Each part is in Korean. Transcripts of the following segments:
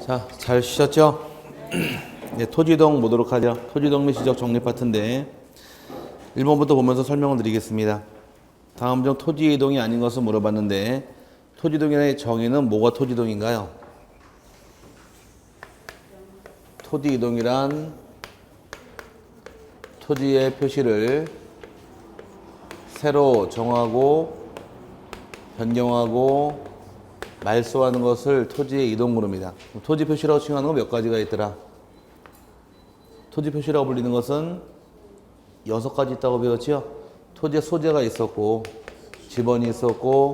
자, 잘 쉬셨죠? 네, 토지이동 보도록 하죠. 토지이동 및 지적 정리 파트인데 1번부터 보면서 설명을 드리겠습니다. 다음 중 토지이동이 아닌 것을 물어봤는데 토지이동의 정의는 뭐가 토지이동인가요? 토지이동이란 토지의 표시를 새로 정하고 변경하고 말소하는 것을 토지의 이동 부릅니다. 토지 표시라고 칭하는 건 몇 가지가 있더라? 토지 표시라고 불리는 것은 6가지 있다고 배웠지요? 토지의 소재가 있었고, 지번이 있었고,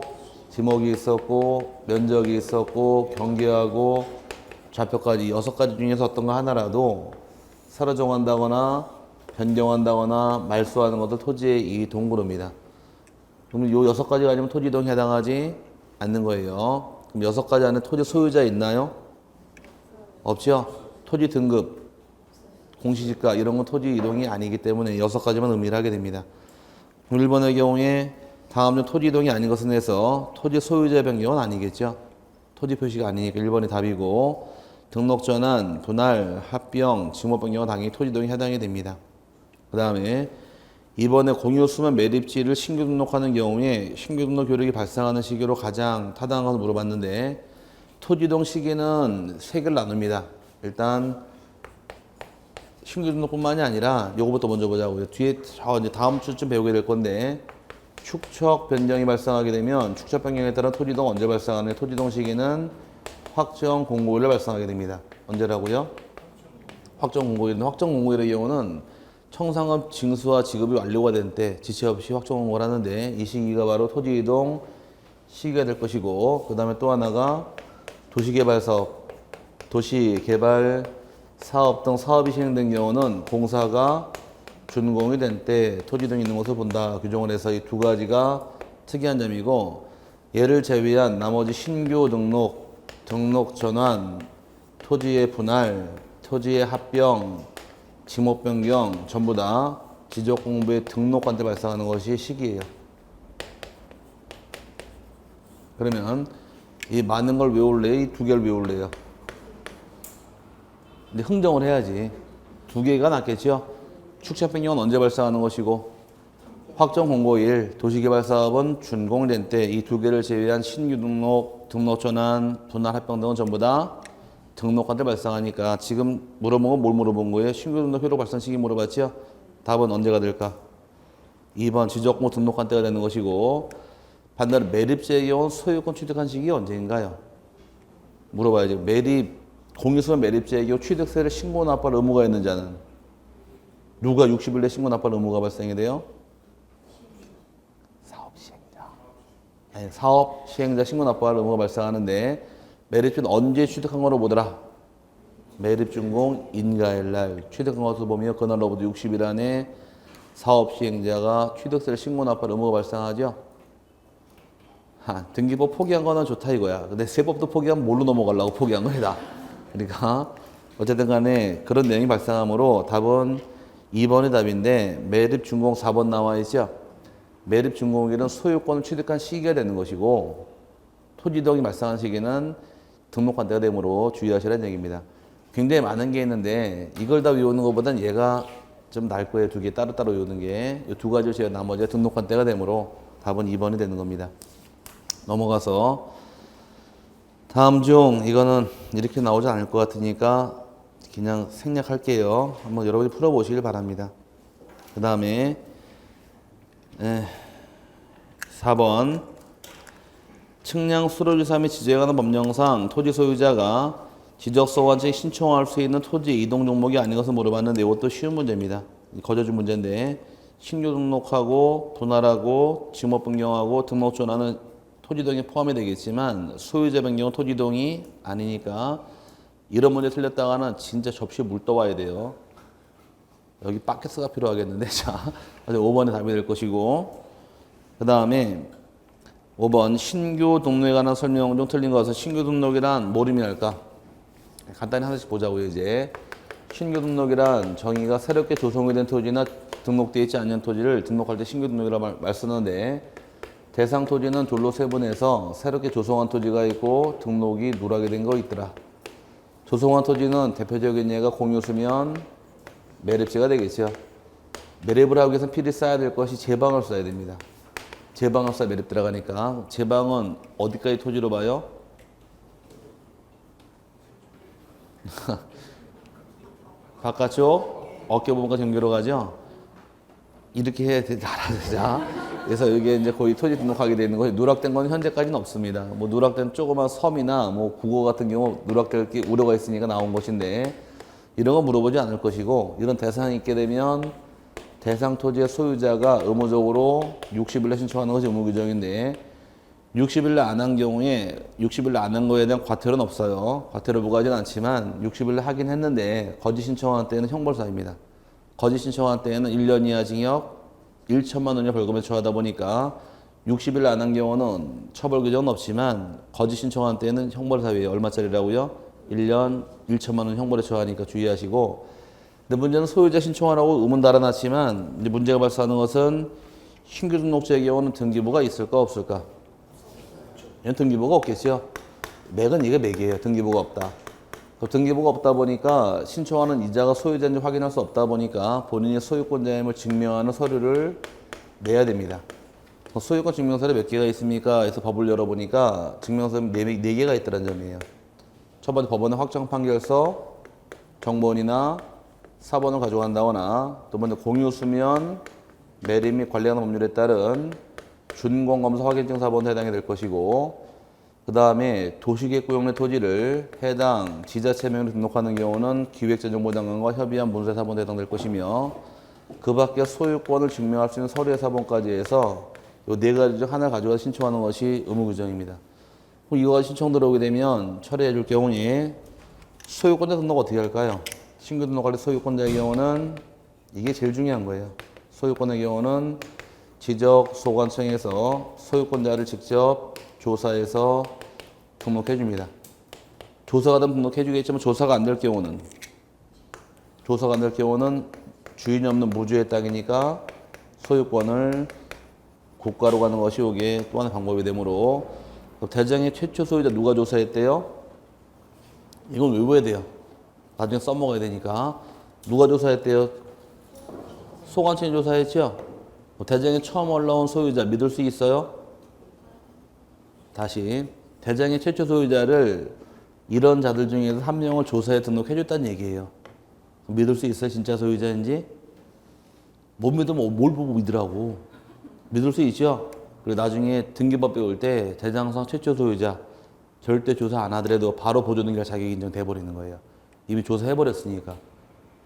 지목이 있었고, 면적이 있었고, 경계하고, 좌표까지 6가지 중에서 어떤 거 하나라도 새로 정한다거나 변경한다거나 말소하는 것을 토지의 이동 부릅니다. 그럼 이 6가지가 아니면 토지 이동에 해당하지 않는 거예요. 그럼 6가지 안에 토지 소유자 있나요? 없죠? 토지 등급, 공시지가 이런 건 토지 이동이 아니기 때문에 6가지만 의미를 하게 됩니다. 1번의 경우에 다음 중 토지 이동이 아닌 것은 해서 토지 소유자 변경은 아니겠죠? 토지 표시가 아니니까 1번이 답이고 등록 전환, 분할, 합병, 직무 변경은 당연히 토지 이동에 해당이 됩니다. 그 다음에 이번에 공유수면 매립지를 신규 등록하는 경우에 신규 등록 효력이 발생하는 시기로 가장 타당한 것을 물어봤는데 토지이동 시기는 3개를 나눕니다. 일단 신규 등록뿐만이 아니라 요거부터 먼저 보자고요. 뒤에 이제 다음 주쯤 배우게 될 건데 축척 변경이 발생하게 되면 축척 변경에 따라 토지이동 언제 발생하는 토지이동 시기는 확정 공고일에 발생하게 됩니다. 언제라고요? 확정 공고일인데 확정 공고일의 경우는 청산업 징수와 지급이 완료가 된 때 지체 없이 확정 공고를 하는데 이 시기가 바로 토지이동 시기가 될 것이고 그 다음에 또 하나가 도시개발사업, 도시개발 사업 등 사업이 시행된 경우는 공사가 준공이 된 때 토지이동이 있는 것을 본다. 규정을 해서 이 2가지가 특이한 점이고 얘를 제외한 나머지 신규 등록, 등록 전환, 토지의 분할, 토지의 합병, 지목 변경 전부 다 지적 공부의 등록한 때 발생하는 것이 시기예요. 그러면 이 많은 걸 외울래요? 이 2개를 외울래요? 근데 흥정을 해야지. 2개가 낫겠죠? 축척 변경은 언제 발생하는 것이고 확정 공고일, 도시개발사업은 준공된 때 이 2개를 제외한 신규 등록, 등록 전환, 분할 합병 등은 전부 다 등록한 때 발생하니까 지금 물어본 건 뭘 물어본 거예요? 신규 등록 효력 발생 시기 물어봤죠? 답은 언제가 될까? 2번 지적공고 등록한 때가 되는 것이고 반대로 매립지의 경우는 소유권 취득한 시기가 언제인가요? 물어봐야죠. 매립, 공유수면 매립지의 경우 취득세를 신고 납부할 의무가 있는 자는 누가 60일 내 신고 납부할 의무가 발생이 돼요? 사업시행자. 아니, 사업시행자 신고 납부할 의무가 발생하는데 매립주는 언제 취득한 거로 보더라? 매립준공 인가일날 취득한 것을 보며 그날로부터 60일 안에 사업시행자가 취득세를 신고 납부할 의무가 발생하죠? 등기법 포기한 거는 좋다 이거야. 근데 세법도 포기하면 뭘로 넘어가려고 포기한 거다. 그러니까 어쨌든 간에 그런 내용이 발생하므로 답은 2번이 답인데 매립준공 4번 나와 있죠? 매립준공일은 소유권을 취득한 시기가 되는 것이고 토지이동이 발생한 시기는 등록한 때가 되므로 주의하시라는 얘기입니다. 굉장히 많은 게 있는데 이걸 다 외우는 것보단 얘가 좀 나을 거예요. 2개 따로따로 외우는 게. 이 2가지를 제가 나머지가 등록한 때가 되므로 답은 2번이 되는 겁니다. 넘어가서 다음 중 이거는 이렇게 나오지 않을 것 같으니까 그냥 생략할게요. 한번 여러분이 풀어보시길 바랍니다. 그 다음에 4번 측량 수로지사 및 지정에 관한 법령상 토지 소유자가 지적소관청에 신청할 수 있는 토지 이동 종목이 아닌 것을 물어봤는데 이것도 쉬운 문제입니다. 거저주 문제인데 신규 등록하고 분할하고 직무 변경하고 등록 전환은 토지이동에 포함이 되겠지만 소유자 변경은 토지이동이 아니니까 이런 문제 틀렸다가는 진짜 접시에 물 떠와야 돼요. 여기 바켓스가 필요하겠는데 자 5번에 답이 될 것이고 그 다음에 5번 신규 등록에 관한 설명 중 틀린 것은 신규 등록이란 뭘 의미할까? 간단히 하나씩 보자고요. 이제 신규 등록이란 정의가 새롭게 조성이 된 토지나 등록되어 있지 않은 토지를 등록할 때 신규 등록이라고 말 쓰는데 대상 토지는 둘로 세분해서 새롭게 조성한 토지가 있고 등록이 누락이 된 거 있더라. 조성한 토지는 대표적인 예가 공유수면 매립지가 되겠죠. 매립을 하기 위해서 필히 써야 될 것이 제방을 써야 됩니다. 제방을 써야 매립 들어가니까. 제방은 어디까지 토지로 봐요? 바깥쪽 어깨 부분과 연결로 가죠. 이렇게 해야 알아야. 그래서 이게 이제 거의 토지 등록하게 되는 거예요. 누락된 건 현재까지는 없습니다. 뭐 누락된 조그만 섬이나 뭐 국어 같은 경우 누락될 게 우려가 있으니까 나온 것인데 이런 거 물어보지 않을 것이고, 이런 대상이 있게 되면 대상 토지의 소유자가 의무적으로 60일내 신청하는 것이 의무 규정인데, 60일내 안 한 경우에 60일내 안 한 거에 대한 과태료는 없어요. 과태료 부과하지는 않지만 60일내 하긴 했는데 거짓 신청한 때에는 형벌사입니다. 거짓 신청한 때에는 1년 이하 징역 1천만 원 이하 벌금에 처하다 보니까 60일 안 한 경우는 처벌 규정은 없지만 거짓 신청한 때에는 형벌사유예요. 얼마짜리라고요? 1년 1천만 원 형벌에 처하니까 주의하시고. 근데 문제는 소유자 신청하라고 의문 달아놨지만 이제 문제가 발생하는 것은 신규 등록자의 경우는 등기부가 있을까 없을까? 얘는 등기부가 없겠죠. 맥은 이게 맥이에요. 등기부가 없다. 등기부가 없다 보니까 신청하는 이자가 소유자인지 확인할 수 없다 보니까 본인이 소유권자임을 증명하는 서류를 내야 됩니다. 소유권 증명서류 몇 개가 있습니까? 그래서 법을 열어보니까 증명서류 4개가 있다는 점이에요. 첫 번째 법원의 확정 판결서, 정본이나 사본을 가져간다거나, 두 번째 공유수면, 매립 및 관리하는 법률에 따른 준공검사 확인증 사본에 해당이 될 것이고, 그 다음에 도시계획구역내 토지를 해당 지자체 명의로 등록하는 경우는 기획재정부장관과 협의한 문서의 사본에 해당될 것이며, 그 밖에 소유권을 증명할 수 있는 서류의 사본까지 해서 이 4가지 중 하나를 가져가 신청하는 것이 의무 규정입니다. 그럼 이거 가지고 신청 들어오게 되면 처리해 줄 경우에 소유권자 등록 어떻게 할까요? 신규 등록할 때 소유권자의 경우는 이게 제일 중요한 거예요. 소유권의 경우는 지적소관청에서 소유권자를 직접 조사해서 등록해 줍니다. 조사가 되면 등록해 주겠지만 조사가 안 될 경우는 주인이 없는 무주의 땅이니까 소유권을 국가로 가는 것이 이게 또 하나의 방법이 되므로, 대장의 최초 소유자 누가 조사했대요? 이건 외워야 돼요. 나중에 써먹어야 되니까. 누가 조사했대요? 소관청이 조사했죠? 대장에 처음 올라온 소유자 믿을 수 있어요? 다시, 대장의 최초 소유자를 이런 자들 중에서 한 명을 조사에 등록해 줬다는 얘기예요. 믿을 수 있어요? 진짜 소유자인지? 못 믿으면 뭘 보고 믿으라고. 믿을 수 있죠? 그리고 나중에 등기법 배울 때 대장상 최초 소유자 절대 조사 안 하더라도 바로 보존등기가 자격 인정돼 버리는 거예요. 이미 조사해버렸으니까.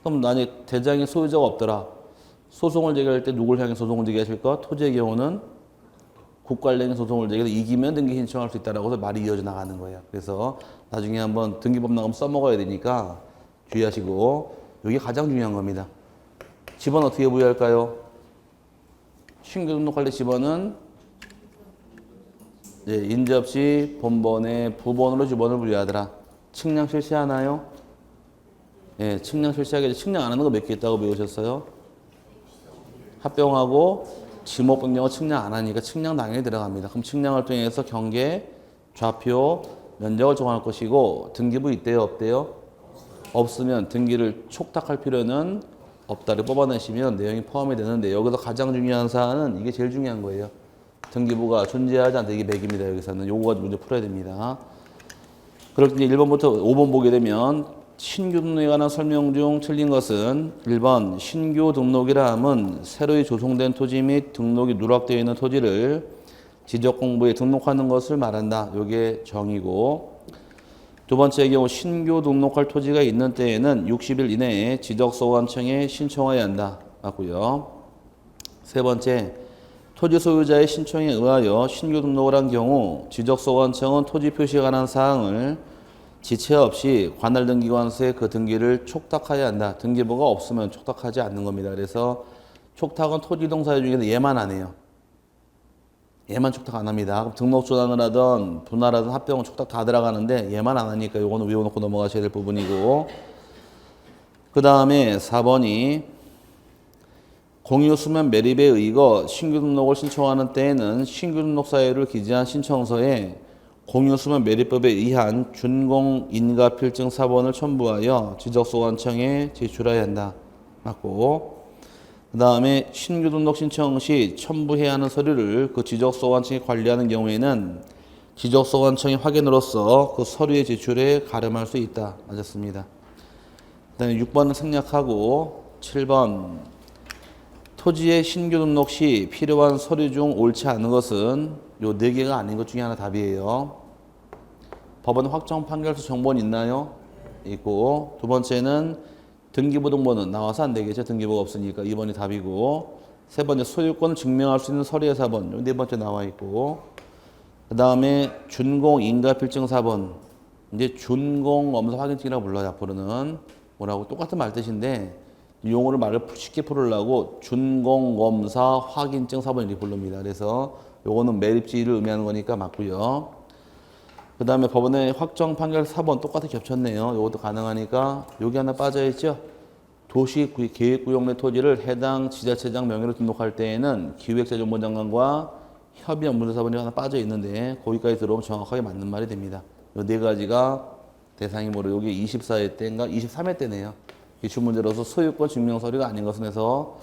그럼 만약에 대장의 소유자가 없더라. 소송을 제기할 때 누굴 향해 소송을 제기하실까? 토지의 경우는 국가를 소송을 제기해서 이기면 등기 신청할 수 있다라고 해서 말이 이어져 나가는 거예요. 그래서 나중에 한번 등기법 나가면 써먹어야 되니까 주의하시고, 이게 가장 중요한 겁니다. 집은 어떻게 부여할까요? 신규 등록할 때 집원은 인접 시 본번에 부번으로 주번을 부여하더라. 측량 실시하나요? 예, 측량 실시하게 측량 안 하는 거 몇 개 있다고 배우셨어요? 합병하고 지목 변경을 측량 안 하니까 측량 당연히 들어갑니다. 그럼 측량을 통해서 경계, 좌표, 면적을 정할 것이고, 등기부 있대요, 없대요? 없으면 등기를 촉탁할 필요는 없다를 뽑아내시면 내용이 포함이 되는데, 여기서 가장 중요한 사안은 이게 제일 중요한 거예요. 등기부가 존재하지 않다. 이게 맥입니다. 여기서는 요거 가지고 문제 풀어야 됩니다. 그럴 때 1번부터 5번 보게 되면 신규 등록에 관한 설명 중 틀린 것은 1번 신규 등록이라 함은 새로이 조성된 토지 및 등록이 누락되어 있는 토지를 지적공부에 등록하는 것을 말한다. 요게 정의고, 두 번째의 경우 신규 등록할 토지가 있는 때에는 60일 이내에 지적소관청에 신청해야 한다. 맞고요. 세 번째, 토지 소유자의 신청에 의하여 신규 등록을 한 경우 지적소관청은 토지 표시에 관한 사항을 지체 없이 관할등기관서에 그 등기를 촉탁해야 한다. 등기부가 없으면 촉탁하지 않는 겁니다. 그래서 촉탁은 토지이동 사유 중에서 얘만 안 해요. 얘만 촉탁 안 합니다. 그럼 등록조단을 하든 분할하든 합병은 촉탁 다 들어가는데 얘만 안 하니까 요거는 외워놓고 넘어가셔야 될 부분이고, 그 다음에 4번이 공유수면 매립에 의거 신규 등록을 신청하는 때에는 신규 등록 사유를 기재한 신청서에 공유수면 매립법에 의한 준공 인가 필증 사본을 첨부하여 지적소관청에 제출해야 한다. 맞고. 그 다음에 신규 등록 신청 시 첨부해야 하는 서류를 그 지적소관청이 관리하는 경우에는 지적소관청의 확인으로서 그 서류의 제출에 가름할 수 있다. 맞았습니다. 그 다음에 6번은 생략하고 7번 토지의 신규 등록 시 필요한 서류 중 옳지 않은 것은 요 4개가 아닌 것 중에 하나 답이에요. 법원 확정 판결서 정보는 있나요? 있고. 두 번째는 등기부등본은 나와서 안 되겠죠. 등기부가 없으니까 2번이 답이고. 세 번째 소유권을 증명할 수 있는 서류의 4번. 네 번째 나와 있고. 그 다음에 준공 인가필증 4번. 이제 준공 엄사 확인증이라고 불러요. 앞으로는 뭐라고 똑같은 말 뜻인데 용어를 말을 쉽게 풀으려고 준공검사 확인증 4번 이렇게 부릅니다. 그래서 요거는 매립지를 의미하는 거니까 맞고요. 그 다음에 법원의 확정 판결 4번 똑같이 겹쳤네요. 요것도 가능하니까 여기 하나 빠져있죠. 도시 계획구역 내 토지를 해당 지자체장 명의로 등록할 때에는 기획재정부 장관과 협의한 문서 4번이 하나 빠져있는데 거기까지 들어오면 정확하게 맞는 말이 됩니다. 요 4가지가 대상이므로 여기 24회 때인가 23회 때네요. 기출문제로서 소유권 증명 서류가 아닌 것은 해서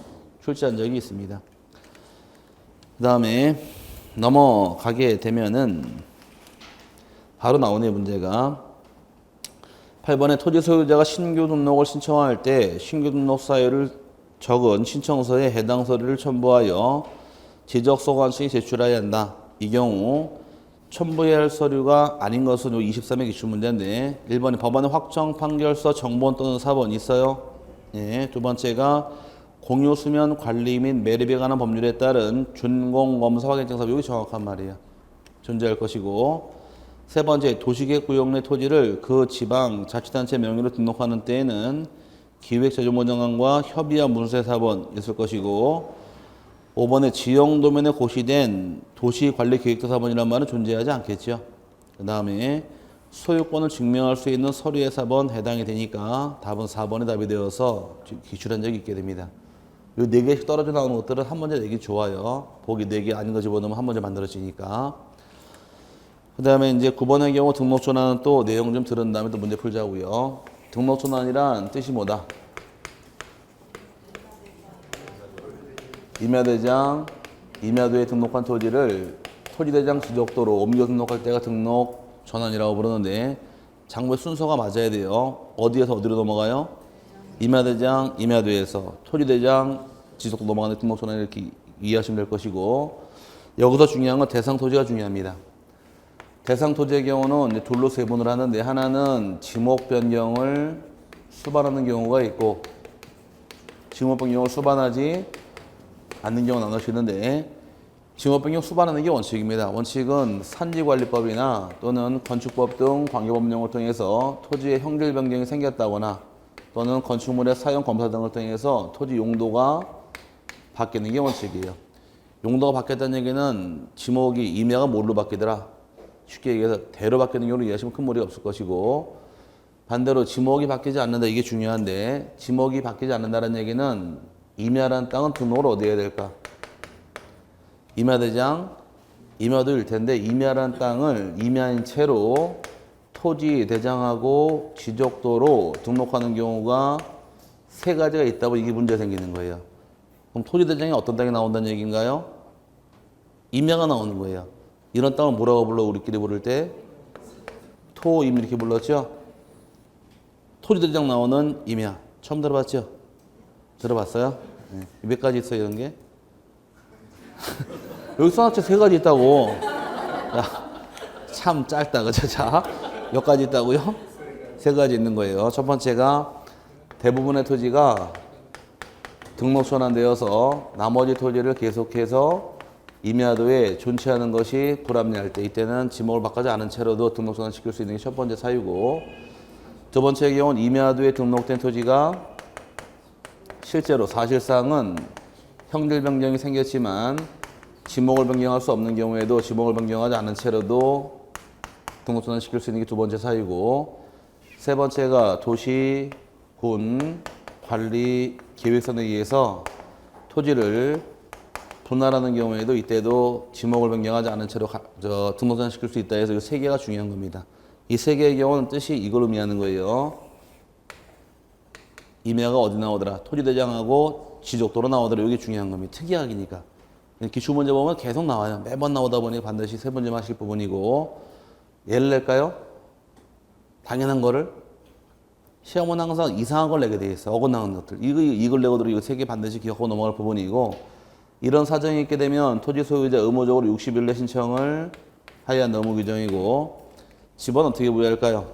출제한 적이 있습니다. 그 다음에 넘어가게 되면은 바로 나오네 문제가 8번에 토지 소유자가 신규 등록을 신청할 때 신규 등록 사유를 적은 신청서에 해당 서류를 첨부하여 지적소관청에 제출해야 한다. 이 경우 첨부해야 할 서류가 아닌 것은 23의 기출문제인데 1번에 법원의 확정 판결서 정본 또는 사본 있어요. 예, 두 번째가 공유수면 관리 및 매립에 관한 법률에 따른 준공검사 확인증 사본 여기 정확한 말이에요. 존재할 것이고 세 번째 도시계획구역 내 토지를 그 지방 자치단체 명의로 등록하는 때에는 기획재정부 장관과 협의한 문서의 사본 있을 것이고 5번에 지형도면에 고시된 도시관리계획도 사본이라는 말은 존재하지 않겠죠. 그 다음에 소유권을 증명할 수 있는 서류의 사본 해당이 되니까 답은 4번이 답이 되어서 기출한 적이 있게 됩니다. 이 4개씩 떨어져 나오는 것들은 한 문제 내기 좋아요. 보기 4개 아닌 거 집어넣으면 한 문제 만들어지니까. 그 다음에 이제 9번의 경우 등록전환은 또 내용 좀 들은 다음에 또 문제 풀자고요. 등록전환이란 뜻이 뭐다? 임야대장, 임야도에 등록한 토지를 토지대장 지적도로 옮겨 등록할 때가 등록 전환이라고 부르는데 장부의 순서가 맞아야 돼요. 어디에서 어디로 넘어가요? 임야대장, 임야도에서 토지대장 지적도 넘어가는 등록 전환 이렇게 이해하시면 될 것이고 여기서 중요한 건 대상 토지가 중요합니다. 대상 토지의 경우는 이제 둘로 세분을 하는데 하나는 지목 변경을 수반하는 경우가 있고 지목 변경을 수반하지 않는 경우 나눠지는데 지목 변경 수반하는 게 원칙입니다. 원칙은 산지관리법이나 또는 건축법 등 관계법령을 통해서 토지의 형질 변경이 생겼다거나 또는 건축물의 사용 검사 등을 통해서 토지 용도가 바뀌는 게 원칙이에요. 용도가 바뀌었다는 얘기는 지목이 임야가 뭘로 바뀌더라. 쉽게 얘기해서 대로 바뀌는 경우를 이해하시면 큰 무리가 없을 것이고 반대로 지목이 바뀌지 않는다 이게 중요한데 지목이 바뀌지 않는다는 얘기는 임야라는 땅은 등록을 어디에 해야 될까? 임야대장, 임야도일 텐데 임야라는 땅을 임야인 채로 토지 대장하고 지적도로 등록하는 경우가 3가지가 있다고 이게 문제 생기는 거예요. 그럼 토지 대장이 어떤 땅이 나온다는 얘기인가요? 임야가 나오는 거예요. 이런 땅을 뭐라고 불러 우리끼리 부를 때? 토임 이렇게 불렀죠? 토지 대장 나오는 임야. 처음 들어봤죠? 들어봤어요? 네. 몇 가지 있어요, 이런 게? 여기 써놨죠? 3가지 있다고. 야, 참 짧다, 그죠? 자, 몇 가지 있다고요? 3가지 있는 거예요. 첫 번째가 대부분의 토지가 등록 전환되어서 나머지 토지를 계속해서 임야도에 존치하는 것이 불합리할 때 이때는 지목을 바꾸지 않은 채로도 등록 전환시킬 수 있는 게 첫 번째 사유고 두 번째의 경우는 임야도에 등록된 토지가 실제로 사실상은 형질 변경이 생겼지만 지목을 변경할 수 없는 경우에도 지목을 변경하지 않은 채로도 등록 전환시킬 수 있는 게 두 번째 사유고 세 번째가 도시, 군, 관리, 계획선에 의해서 토지를 분할하는 경우에도 이때도 지목을 변경하지 않은 채로 등록전 시킬 수 있다 해서 이 세 개가 중요한 겁니다. 이 세 개의 경우는 뜻이 이걸 의미하는 거예요. 임야가 어디 나오더라? 토지대장하고 지적도로 나오더라. 이게 중요한 겁니다. 특이하기니까. 기출문제 보면 계속 나와요. 매번 나오다 보니 반드시 세 번째 하실 부분이고. 예를 낼까요? 당연한 거를 시험은 항상 이상한 걸 내게 돼 있어. 어긋나는 것들. 이걸 내고도 이거 세 개 반드시 기억하고 넘어갈 부분이고, 이런 사정이 있게 되면 토지 소유자 의무적으로 60일 내 신청을 하여야 한다. 의무 규정이고, 지번 어떻게 부여할까요?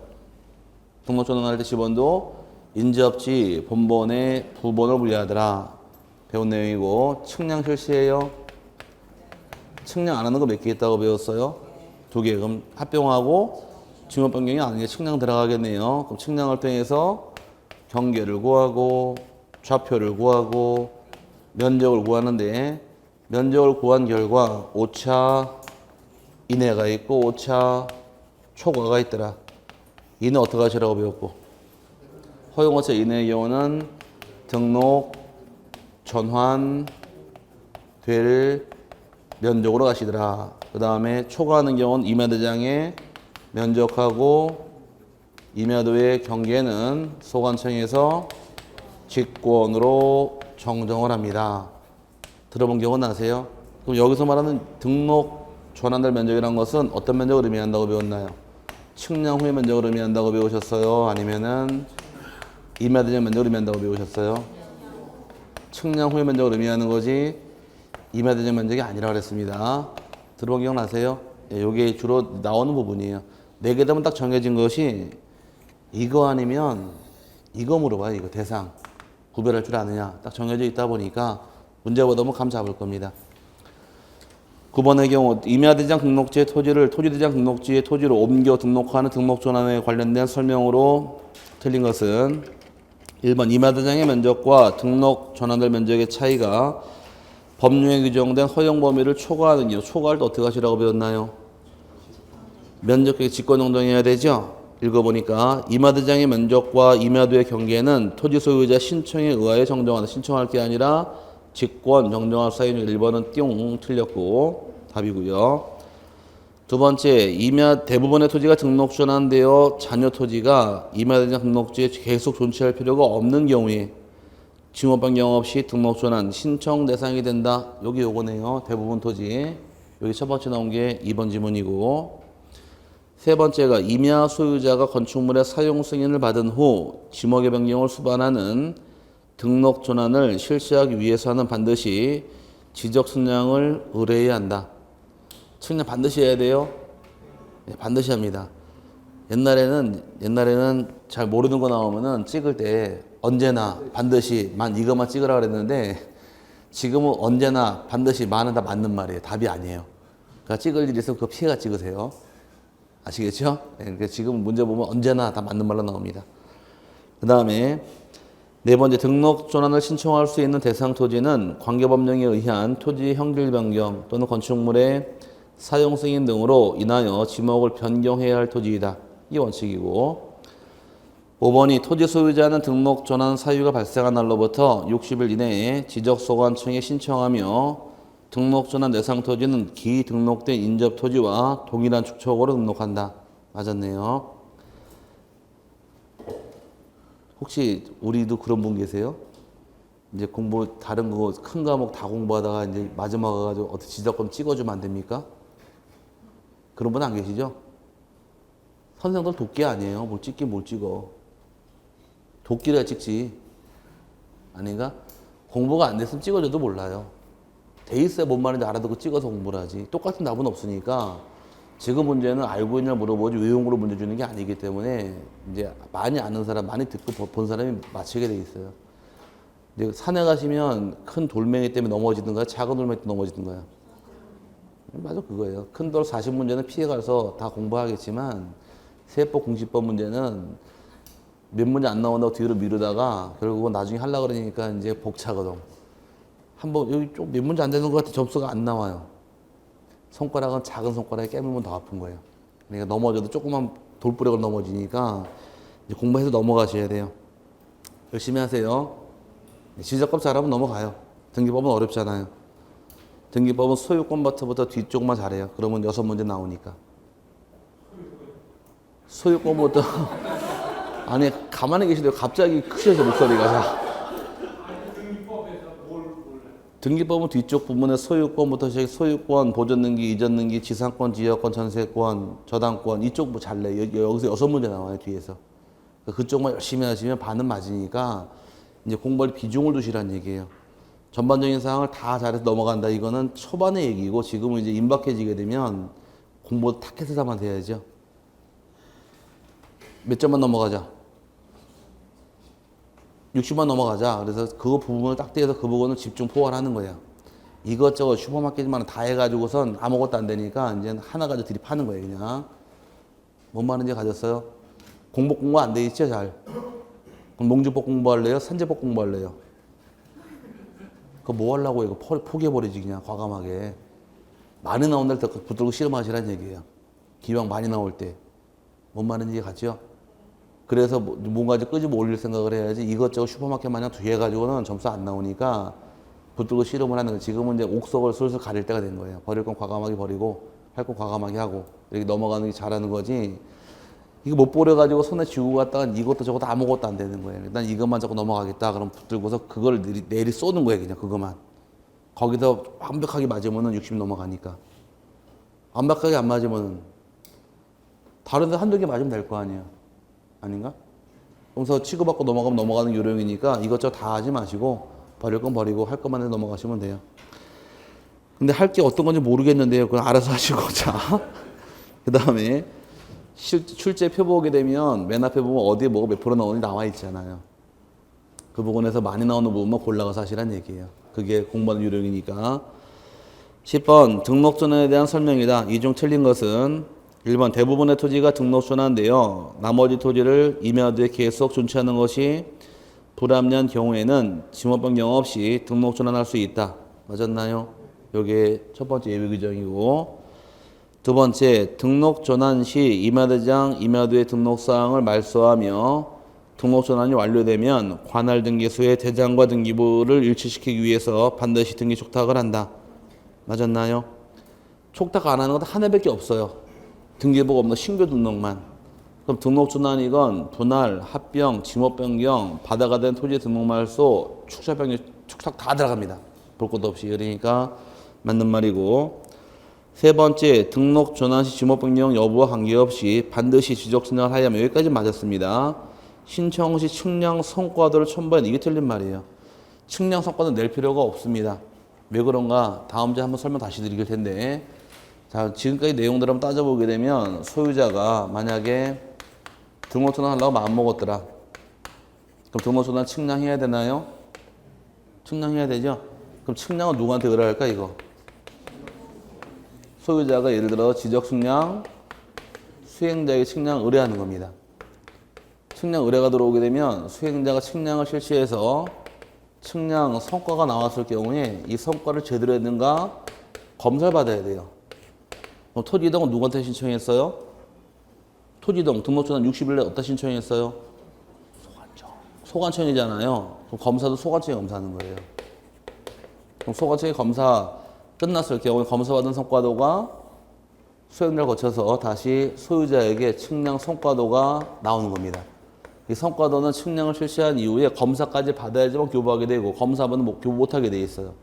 등록전환할 때 지번도 인지업지 본번에 두 번을 분리하더라. 배운 내용이고, 측량 실시해요. 측량 안 하는 거 몇 개 있다고 배웠어요? 두 개. 그럼 합병하고 지목 변경이 아닌 게 측량 들어가겠네요. 그럼 측량을 통해서 경계를 구하고 좌표를 구하고 면적을 구하는데, 면적을 구한 결과 오차 이내가 있고 오차 초과가 있더라. 이내 어떻게 하시라고 배웠고, 허용오차 이내의 경우는 등록 전환 될 면적으로 가시더라. 그 다음에 초과하는 경우는 임야대장의 면적하고 임야도의 경계는 소관청에서 직권으로 정정을 합니다. 들어본 기억은 나세요? 그럼 여기서 말하는 등록 전환될 면적이라는 것은 어떤 면적을 의미한다고 배웠나요? 측량 후의 면적을 의미한다고 배우셨어요? 아니면은 임야대장 면적을 의미한다고 배우셨어요? 측량 후의 면적을 의미하는 거지 임야대장 면적이 아니라고 그랬습니다. 들어본 기억 나세요? 예, 이게 주로 나오는 부분이에요. 네 개 되면 딱 정해진 것이 이거 아니면 이거 물어봐요. 이거 대상 구별할 줄 아느냐 딱 정해져 있다 보니까 문제보다 보면 감 잡을 겁니다. 9번의 경우 임야대장 등록지의 토지를 토지대장 등록지의 토지로 옮겨 등록하는 등록전환에 관련된 설명으로 틀린 것은 1번 임야대장의 면적과 등록 전환될 면적의 차이가 법률에 규정된 허용 범위를 초과하는 경우, 초과할 때 어떻게 하시라고 배웠나요? 면적계 직권 정정해야 되죠? 읽어보니까 임야대장의 면적과 임야도의 경계는 토지 소유자 신청에 의하여 정정한다. 신청할 게 아니라 직권 정정할 사유는 1번은 띵 틀렸고 답이고요. 두 번째, 임야 대부분의 토지가 등록 전환되어 잔여 토지가 임야대장 등록지에 계속 존재할 필요가 없는 경우에 지목 변경 없이 등록 전환 신청 대상이 된다. 여기 요거네요. 대부분 토지. 여기 첫 번째 나온 게 2번 지문이고, 세 번째가 임야 소유자가 건축물의 사용 승인을 받은 후 지목의 변경을 수반하는 등록 전환을 실시하기 위해서는 반드시 지적 측량을 의뢰해야 한다. 측량 반드시 해야 돼요? 네, 반드시 합니다. 옛날에는 잘 모르는 거 나오면은 찍을 때 언제나 반드시 이것만 찍으라 그랬는데, 지금은 언제나 반드시 만은 다 맞는 말이에요. 답이 아니에요. 그러니까 찍을 일이 있으면 그거 피해가 찍으세요. 아시겠죠? 네, 그러니까 지금 문제 보면 언제나 다 맞는 말로 나옵니다. 그 다음에 네 번째, 등록 전환을 신청할 수 있는 대상 토지는 관계법령에 의한 토지 형질 변경 또는 건축물의 사용 승인 등으로 인하여 지목을 변경해야 할 토지이다. 이게 원칙이고, 5번이 토지 소유자는 등록 전환 사유가 발생한 날로부터 60일 이내에 지적소관청에 신청하며 등록 전환 대상 토지는 기 등록된 인접 토지와 동일한 축척으로 등록한다. 맞았네요. 혹시 우리도 그런 분 계세요? 이제 공부 다른 거 큰 과목 다 공부하다가 이제 마지막 와가지고 어떻게 지적권 찍어주면 안 됩니까? 그런 분 안 계시죠? 선생들 도끼 아니에요. 뭘 찍긴 뭘 찍어. 도끼를 찍지. 아닌가? 공부가 안 됐으면 찍어줘도 몰라요. 돼 있어야 뭔 말인지 알아듣고 찍어서 공부를 하지. 똑같은 답은 없으니까 지금 문제는 알고 있냐 물어보지 외용으로 문제 주는 게 아니기 때문에 이제 많이 아는 사람, 많이 듣고 본 사람이 맞히게 돼 있어요. 이제 산에 가시면 큰 돌멩이 때문에 넘어지든가 작은 돌멩이 때문에 넘어지든가요. 맞아, 그거예요. 큰 돌 40문제는 피해가서 다 공부하겠지만 세법 공시법 문제는 몇 문제 안 나온다고 뒤로 미루다가 결국은 나중에 하려고 그러니까 이제 벅차거든. 한번 여기 좀 몇 문제 안 되는 것 같아. 점수가 안 나와요. 손가락은 작은 손가락에 깨물면 더 아픈 거예요. 그러니까 넘어져도 조그만 돌부력을 넘어지니까 이제 공부해서 넘어가셔야 돼요. 열심히 하세요. 지적법 잘하면 넘어가요. 등기법은 어렵잖아요. 등기법은 소유권부터 뒤쪽만 잘해요. 그러면 6문제 나오니까. 소유권부터 아니 가만히 계시대요. 갑자기 크셔서 목소리가. 자. 등기법은 뒤쪽 부분에 소유권부터 시작해 소유권, 보존등기, 이전등기, 지상권, 지역권, 전세권, 저당권 이쪽 뭐 잘 내. 여기서 6문제 나와요 뒤에서. 그쪽만 열심히 하시면 반은 맞으니까 이제 공부할 비중을 두시라는 얘기예요. 전반적인 사항을 다 잘해서 넘어간다. 이거는 초반의 얘기고 지금은 이제 임박해지게 되면 공부 탁해서만 돼야죠. 몇 점만 넘어가자. 60만 넘어가자. 그래서 그 부분을 딱 떼서 그 부분을 집중 포괄하는 거야. 이것저것 슈퍼마켓만 다 해가지고선 아무것도 안 되니까 이제 하나 가지고 들이파는 거예요, 그냥. 뭔 말인지 가졌어요? 공부 안 돼 있죠, 잘? 그럼 농지법 공부할래요? 산지법 공부할래요? 그거 뭐 하려고 이거 포기해버리지, 그냥 과감하게. 많이 나온 날 붙들고 실험하시라는 얘기예요. 기왕 많이 나올 때. 뭔 말인지 갔죠? 그래서 뭔가 끄집어 올릴 생각을 해야지 이것저것 슈퍼마켓 마냥 해가지고는 점수 안 나오니까 붙들고 실험을 하는 거예요. 지금은 이제 옥석을 슬슬 가릴 때가 된 거예요. 버릴 건 과감하게 버리고 할 건 과감하게 하고 이렇게 넘어가는 게 잘하는 거지. 이거 못 버려가지고 손에 쥐고 갔다가 이것도 저것도 아무것도 안 되는 거예요. 일단 이것만 자꾸 넘어가겠다. 그럼 붙들고서 그걸 내리 쏘는 거예요. 그냥 그것만. 거기서 완벽하게 맞으면은 60 넘어가니까. 완벽하게 안 맞으면은 다른 데 한두 개 맞으면 될 거 아니에요. 아닌가? 그래서 치고받고 넘어가면 넘어가는 요령이니까 이것저것 다 하지 마시고 버릴 건 버리고 할 것만 해서 넘어가시면 돼요. 근데 할 게 어떤 건지 모르겠는데요. 그건 알아서 하시고. 자, 그 다음에 출제표 보게 되면 맨 앞에 보면 어디에 뭐가 몇 프로 나오는지 나와 있잖아요. 그 부분에서 많이 나오는 부분만 골라가서 하시란 얘기예요. 그게 공부하는 요령이니까. 10번 등록전환에 대한 설명이다. 이 중 틀린 것은 1번 대부분의 토지가 등록전환되어 나머지 토지를 임야도에 계속 존치하는 것이 불합리한 경우에는 지목 변경 없이 등록전환할 수 있다. 맞았나요? 요게 첫 번째 예외 규정이고, 두 번째 등록전환 시 임야대장 임야도의 등록사항을 말소하며 등록전환이 완료되면 관할 등기소의 대장과 등기부를 일치시키기 위해서 반드시 등기 촉탁을 한다. 맞았나요? 촉탁 안 하는 건 하나밖에 없어요. 등기부가 없는 신규 등록만. 그럼 등록전환이건 분할, 합병, 지목변경, 바다가 된 토지 등록말소, 축사변경, 축탁 다 들어갑니다. 볼 것도 없이. 그러니까 맞는 말이고. 세 번째, 등록전환 시 지목변경 여부와 관계없이 반드시 지적신청을 하야만. 여기까지 맞았습니다. 신청 시 측량 성과도를 첨부한 이게 틀린 말이에요. 측량 성과도 낼 필요가 없습니다. 왜 그런가? 다음 주에 한번 설명 다시 드릴 텐데. 자, 지금까지 내용들 한번 따져보게 되면 소유자가 만약에 등록전환 하려고 마음먹었더라. 그럼 등록전환 측량해야 되나요? 측량해야 되죠? 그럼 측량은 누구한테 의뢰할까 이거? 소유자가 예를 들어 지적측량 수행자에게 측량 의뢰하는 겁니다. 측량 의뢰가 들어오게 되면 수행자가 측량을 실시해서 측량 성과가 나왔을 경우에 이 성과를 제대로 했는가 검사를 받아야 돼요. 토지이동은 누구한테 신청했어요? 토지이동 등록전환 60일에 어디다 신청했어요? 소관청. 소관청이잖아요. 그럼 검사도 소관청이 검사하는 거예요. 그럼 소관청이 검사 끝났을 경우에 검사받은 성과도가 수행자를 거쳐서 다시 소유자에게 측량 성과도가 나오는 겁니다. 이 성과도는 측량을 실시한 이후에 검사까지 받아야지만 교부하게 되고 검사받으면 교부 못하게 돼 있어요.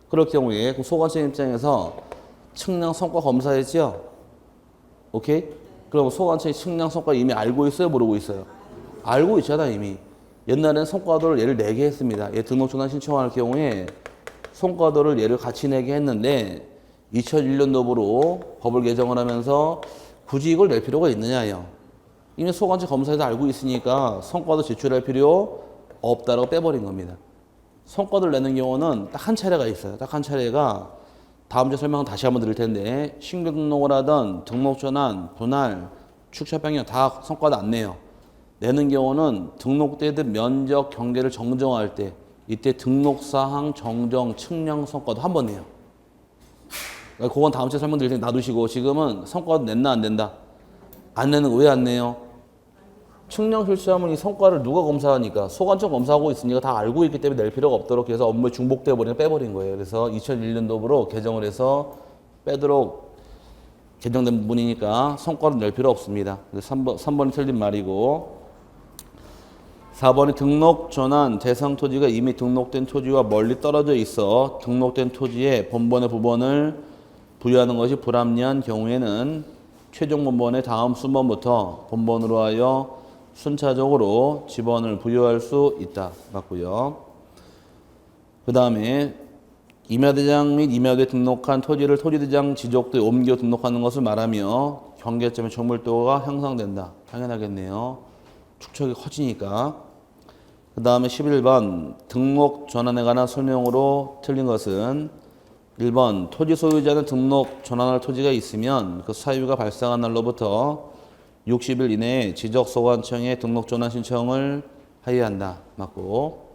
그럴 경우에 소관청 입장에서 측량 성과 검사했죠? 오케이? 그럼 소관청이 측량 성과 이미 알고 있어요? 모르고 있어요? 알고 있잖아 이미. 옛날에는 성과도를 얘를 내게 했습니다. 얘 등록전환 신청할 경우에 성과도를 얘를 같이 내게 했는데 2001년도부로 법을 개정을 하면서 굳이 이걸 낼 필요가 있느냐요. 이미 소관청 검사에서 알고 있으니까 성과도 제출할 필요 없다라고 빼버린 겁니다. 성과도를 내는 경우는 딱 한 차례가 있어요. 딱 한 차례가 다음 주에 설명은 다시 한번 드릴 텐데 신규 등록을 하던 등록전환, 분할, 축차 변경 다 성과도 안 내요. 내는 경우는 등록대든 면적 경계를 정정할 때 이때 등록사항 정정 측량 성과도 한 번 내요. 그건 다음 주에 설명드릴 테니 놔두시고 지금은 성과도 냈나 안 낸다? 안 내는 거 왜 안 내요? 측량 실수하면 이 성과를 누가 검사하니까 소관청 검사하고 있으니까 다 알고 있기 때문에 낼 필요가 없도록 해서 업무에 중복돼 버리면 빼버린 거예요. 그래서 2001년도부로 개정을 해서 빼도록 개정된 부분이니까 성과를 낼 필요 없습니다. 그래서 3번이 틀린 말이고 4번이 등록 전환 대상 토지가 이미 등록된 토지와 멀리 떨어져 있어 등록된 토지에 본번의 부번을 부여하는 것이 불합리한 경우에는 최종 본번의 다음 순번부터 본번으로 하여 순차적으로 지번을 부여할 수 있다. 맞고요. 그 다음에 임야대장 및 임야도에 등록한 토지를 토지대장 지적도에 옮겨 등록하는 것을 말하며 경계점의 정밀도가 향상된다. 당연하겠네요. 축척이 커지니까. 그 다음에 11번 등록 전환에 관한 설명으로 틀린 것은 1번 토지 소유자는 등록 전환할 토지가 있으면 그 사유가 발생한 날로부터 60일 이내에 지적소관청에 등록 전환 신청을 하여야 한다. 맞고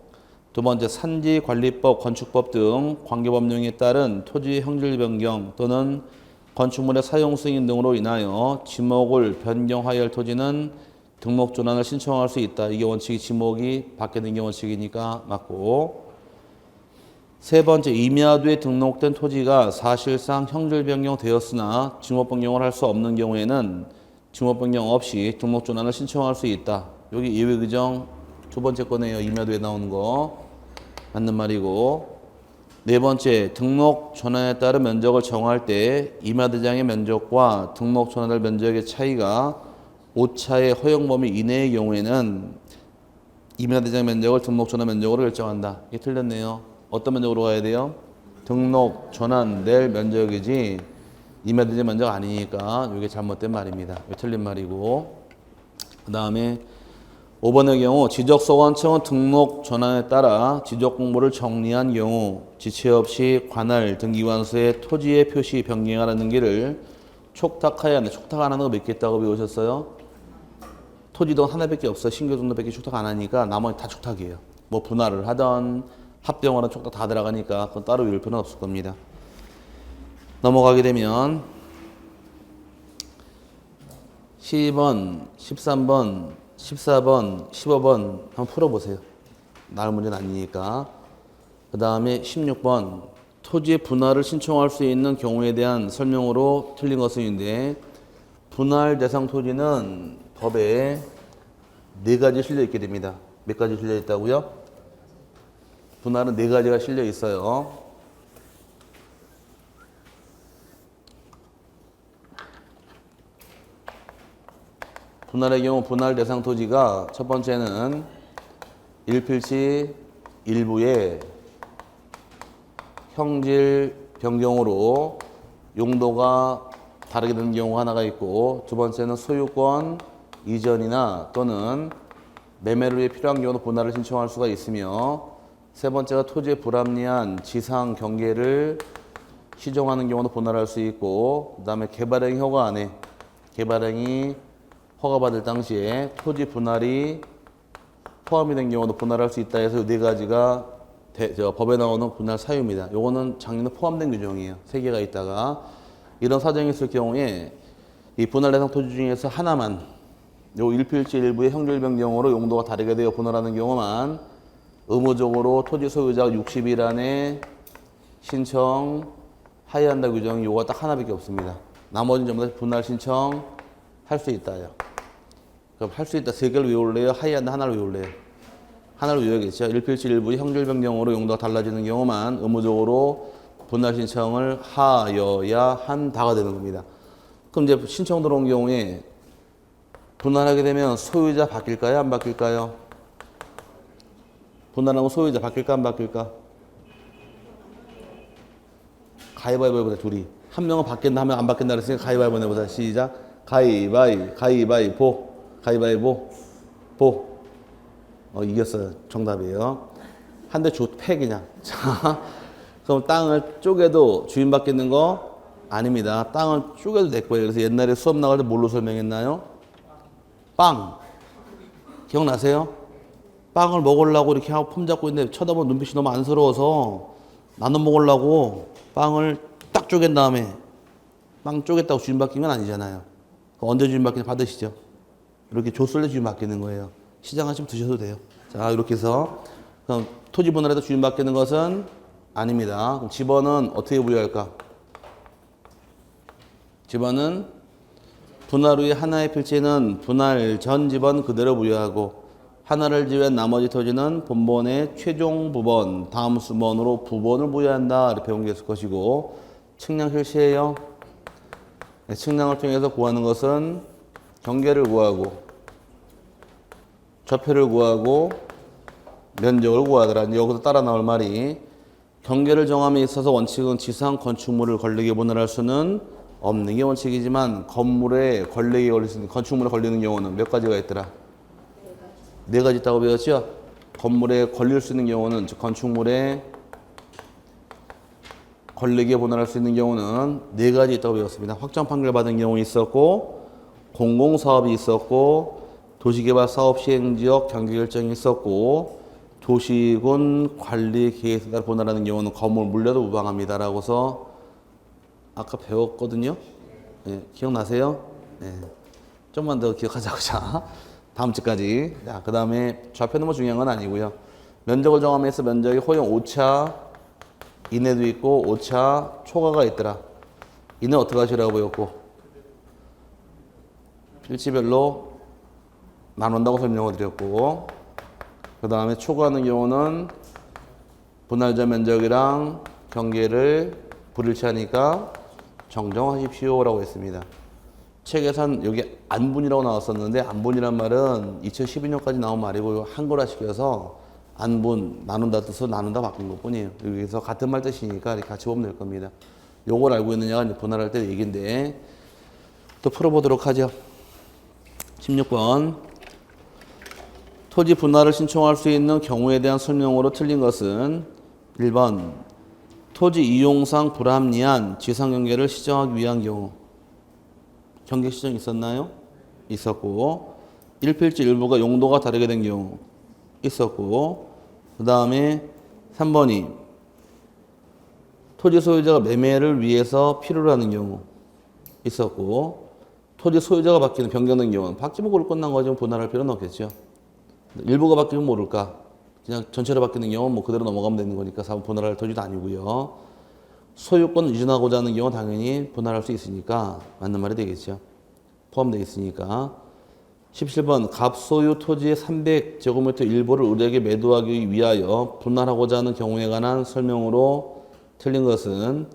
두 번째 산지관리법, 건축법 등 관계법령에 따른 토지 형질 변경 또는 건축물의 사용 승인 등으로 인하여 지목을 변경하여야 할 토지는 등록 전환을 신청할 수 있다. 이게 원칙이 지목이 바뀌는 게 원칙이니까 맞고 세 번째 임야도에 등록된 토지가 사실상 형질 변경되었으나 지목 변경을 할 수 없는 경우에는 지목 변경 없이 등록 전환을 신청할 수 있다. 여기 예외 규정 두 번째 거네요. 임야도에 나오는 거 맞는 말이고 네 번째 등록 전환에 따른 면적을 정할 때 임야대장의 면적과 등록 전환할 면적의 차이가 오차의 허용 범위 이내의 경우에는 임야대장 면적을 등록 전환 면적으로 결정한다. 이게 틀렸네요. 어떤 면적으로 가야 돼요? 등록 전환 낼 면적이지 임야대장 면적 아니니까 이게 잘못된 말입니다. 이게 틀린 말이고 그 다음에 5번의 경우 지적소관청은 등록 전환에 따라 지적공보를 정리한 경우 지체 없이 관할 등기관서에 토지의 표시 변경하라는 등기를 촉탁하여야 하는데 촉탁 안 하는 거 몇 개 있다고 배우셨어요? 토지도 하나밖에 없어. 신규 등록밖에 촉탁 안 하니까 나머지 다 촉탁이에요. 뭐 분할을 하던 합병하는 촉탁 다 들어가니까 그건 따로 외울 필요는 없을 겁니다. 넘어가게 되면 12번, 13번, 14번, 15번 한번 풀어보세요. 나올 문제는 아니니까. 그 다음에 16번 토지의 분할을 신청할 수 있는 경우에 대한 설명으로 틀린 것인데 분할 대상 토지는 법에 4가지 실려 있게 됩니다. 몇 가지 실려 있다고요? 분할은 4가지가 실려 있어요. 분할의 경우 분할 대상 토지가 첫 번째는 일필지 일부의 형질 변경으로 용도가 다르게 되는 경우가 하나가 있고 두 번째는 소유권 이전이나 또는 매매를 위해 필요한 경우도 분할을 신청할 수가 있으며 세 번째가 토지의 불합리한 지상 경계를 시정하는 경우도 분할할 수 있고 그 다음에 개발행위 허가 안에 개발행위 허가받을 당시에 토지 분할이 포함이 된 경우도 분할할 수 있다 해서 이 4가지가 법에 나오는 분할 사유입니다. 요거는 작년에 포함된 규정이에요. 3개가 있다가 이런 사정이 있을 경우에 이 분할 대상 토지 중에서 하나만 요 일필지 일부의 형질 변경으로 용도가 다르게 되어 분할하는 경우만 의무적으로 토지 소유자가 60일 안에 신청하여야 한다 규정이 요거 딱 하나밖에 없습니다. 나머지는 전부 다 분할 신청 할 수 있다요. 그럼 할 수 있다 3개를 외울래요? 하여야 한다 하나를 외울래요? 하나를 외워야겠죠. 일필지 일부의 형질 변경으로 용도가 달라지는 경우만 의무적으로 분할 신청을 하여야 한다가 되는 겁니다. 그럼 이제 신청 들어온 경우에 분할하게 되면 소유자 바뀔까요? 안 바뀔까요? 분할하면 소유자 바뀔까? 안 바뀔까? 가위바위보 해보자 둘이. 한 명은 바뀐다 하면 안 바뀐다 그랬으니까 가위바위보 해보자. 시작. 가위바위보 가위바위보 보. 이겼어요. 정답이에요. 한 대 줘 패 그냥. 자, 그럼 땅을 쪼개도 주인 바뀌는 거 아닙니다. 땅을 쪼개도 될 거예요. 그래서 옛날에 수업 나갈 때 뭘로 설명했나요? 빵. 기억나세요? 빵을 먹으려고 이렇게 하고 폼 잡고 있는데 쳐다보면 눈빛이 너무 안쓰러워서 나눠 먹으려고 빵을 딱 쪼갠 다음에 빵 쪼갰다고 주인 바뀐 건 아니잖아요. 언제 주인 바뀌는 받으시죠? 이렇게 조설에 주인 맡기는 거예요. 시장하시면 드셔도 돼요. 자, 이렇게 해서 그럼 토지 분할에서 주인 맡기는 것은 아닙니다. 그럼 집원은 어떻게 부여할까? 집원은 분할 후에 하나의 필지는 분할 전 집원 그대로 부여하고 하나를 제외한 나머지 토지는 본본의 최종 부본, 다음 수본으로 부본을 부여한다. 이렇게 배운 게 있을 것이고 측량 실시예요. 네, 측량을 통해서 구하는 것은 경계를 구하고 좌표를 구하고 면적을 구하더라. 여기서 따라 나올 말이 경계를 정함에 있어서 원칙은 지상 건축물을 권리게 분할할 수는 없는 게 원칙이지만 건물에 권리게 걸릴 수 있는 건축물에 걸리는 경우는 몇 가지가 있더라? 네 가지 있다고 배웠죠? 건물에 걸릴 수 있는 경우는 즉 건축물에 권리게 분할할 수 있는 경우는 네 가지 있다고 배웠습니다. 확정 판결 받은 경우 있었고 공공사업이 있었고 도시개발 사업 시행지역 경계 결정이 있었고 도시군 관리 계획에 따라 분할하는 경우는 건물 물려도 무방합니다라고서 아까 배웠거든요. 네, 기억나세요? 네. 좀만 더 기억하자고. 자, 다음 주까지. 자, 그 다음에 좌표는 뭐 중요한 건 아니고요. 면적을 정함해서 면적이 호영 5차 이내도 있고 5차 초과가 있더라. 이내 어떻게 하시라고 배웠고 필지별로 나눈다고 설명을 드렸고 그 다음에 초과하는 경우는 분할자 면적이랑 경계를 불일치하니까 정정하십시오라고 했습니다. 책에선 여기 안분이라고 나왔었는데 안분이란 말은 2012년까지 나온 말이고 한글화시켜서 안분, 나눈다 뜻으로 나눈다 바뀐 것 뿐이에요. 여기서 같은 말 뜻이니까 이렇게 같이 보면 될 겁니다. 요걸 알고 있느냐가 이제 분할할 때 얘기인데 또 풀어보도록 하죠. 16번 토지 분할을 신청할 수 있는 경우에 대한 설명으로 틀린 것은 1번 토지 이용상 불합리한 지상경계를 시정하기 위한 경우 경계 시정 있었나요? 있었고 1필지 일부가 용도가 다르게 된 경우 있었고 그 다음에 3번이 토지 소유자가 매매를 위해서 필요로 하는 경우 있었고 토지 소유자가 바뀌는 변경된 경우는 바뀌면 그걸 끝난 거지 분할할 필요는 없겠죠. 일부가 바뀌면 모를까? 그냥 전체로 바뀌는 경우는 뭐 그대로 넘어가면 되는 거니까 사실 분할할 토지도 아니고요. 소유권 이전하고자 하는 경우는 당연히 분할할 수 있으니까 맞는 말이 되겠죠. 포함되어 있으니까. 17번 갑소유 토지의 300제곱미터 일부를 을에게 매도하기 위하여 분할하고자 하는 경우에 관한 설명으로 틀린 것은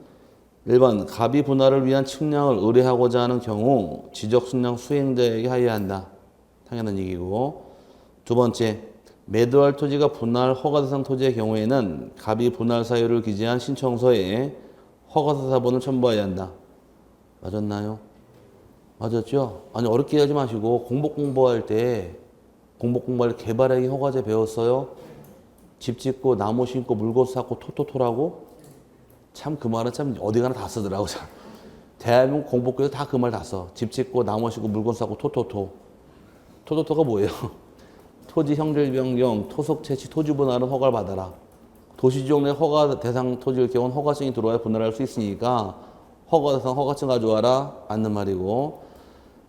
1번 갑이 분할을 위한 측량을 의뢰하고자 하는 경우 지적 측량 수행자에게 하여야 한다. 당연한 얘기고 두 번째 매도할 토지가 분할 허가 대상 토지의 경우에는 갑이 분할 사유를 기재한 신청서에 허가서 사본을 첨부해야 한다. 맞았나요? 맞았죠? 아니 어렵게 하지 마시고 공부할 때 개발행위 허가제 배웠어요? 집 짓고 나무 심고 물건 쌓고 토토토라고? 참 그 말은 참 어디 가나 다 쓰더라고. 대한민국 공복교에서 다 그 말 다 써. 집 짓고 나무 심고 물건 쌓고 토토토. 토토토가 뭐예요? 토지 형질 변경, 토속 채취, 토지 분할은 허가를 받아라. 도시지역 내 허가 대상 토지일 경우는 허가증이 들어와야 분할할 수 있으니까 허가 대상 허가증 가져와라. 맞는 말이고.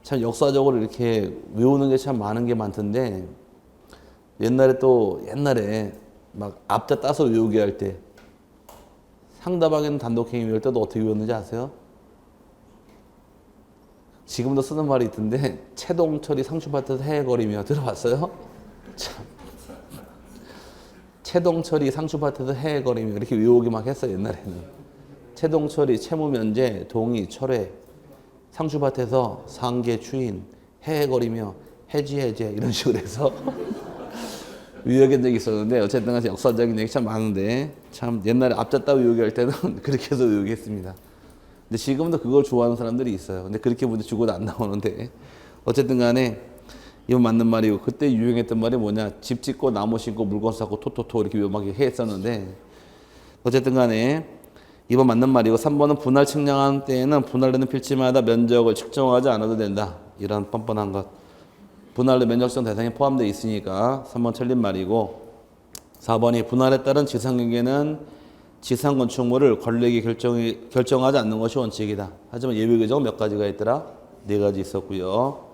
참 역사적으로 이렇게 외우는 게 참 많은 게 많던데 옛날에 막 앞자 따서 외우게 할 때 상대방에는 단독행위 외울 때도 어떻게 외웠는지 아세요? 지금도 쓰는 말이 있던데 채동철이 상추밭에서 헤헤거리며 들어봤어요? 참. 채동철이 상추밭에서 헤헤거리며 이렇게 외우기 막 했어요 옛날에는. 채동철이 채무면제 동의 철회 상추밭에서 상계 추인 헤헤거리며 해지 이런 식으로 해서 외우게 적이 있었는데 어쨌든 간에 역사적인 얘기 참 많은데 참 옛날에 앞자 따 외우기 할 때는 그렇게 해서 외우게 했습니다. 근데 지금도 그걸 좋아하는 사람들이 있어요. 근데 그렇게 문제 주고도 안 나오는데 어쨌든 간에 이건 맞는 말이고 그때 유행했던 말이 뭐냐 집 짓고 나무 심고 물건 쌓고 토토토 이렇게 막 했었는데 어쨌든 간에 2번 맞는 말이고 3번은 분할 측량한 때에는 분할되는 필지마다 면적을 측정하지 않아도 된다. 이런 뻔뻔한 것. 분할된 면적 측정 대상에 포함되어 있으니까 3번 틀린 말이고 4번이 분할에 따른 지상경계는 지상 건축물을 권리에게 결정하지 않는 것이 원칙이다. 하지만 예외 규정은 몇 가지가 있더라? 네 가지 있었고요.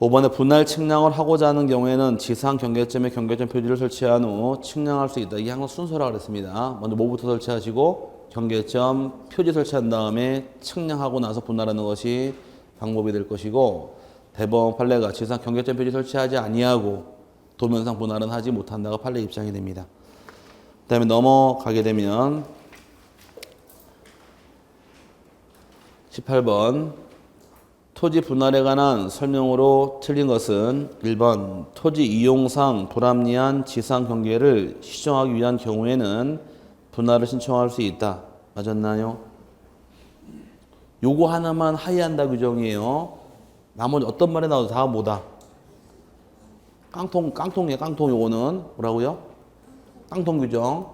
5번에 분할 측량을 하고자 하는 경우에는 지상 경계점에 경계점 표지를 설치한 후 측량할 수 있다. 이게 항상 순서라고 그랬습니다. 먼저 뭐부터 설치하시고 경계점 표지 설치한 다음에 측량하고 나서 분할하는 것이 방법이 될 것이고, 대법 판례가 지상 경계점 표지 설치하지 아니하고 도면상 분할은 하지 못한다가 판례 입장이 됩니다. 그 다음에 넘어가게 되면 18번 토지 분할에 관한 설명으로 틀린 것은 1번 토지 이용상 불합리한 지상 경계를 시정하기 위한 경우에는 분할을 신청할 수 있다. 맞았나요? 요거 하나만 하이한다 규정이에요. 나머지 어떤 말에 나와도 다 뭐다? 깡통이에요. 깡통. 요거는 뭐라고요? 깡통 규정.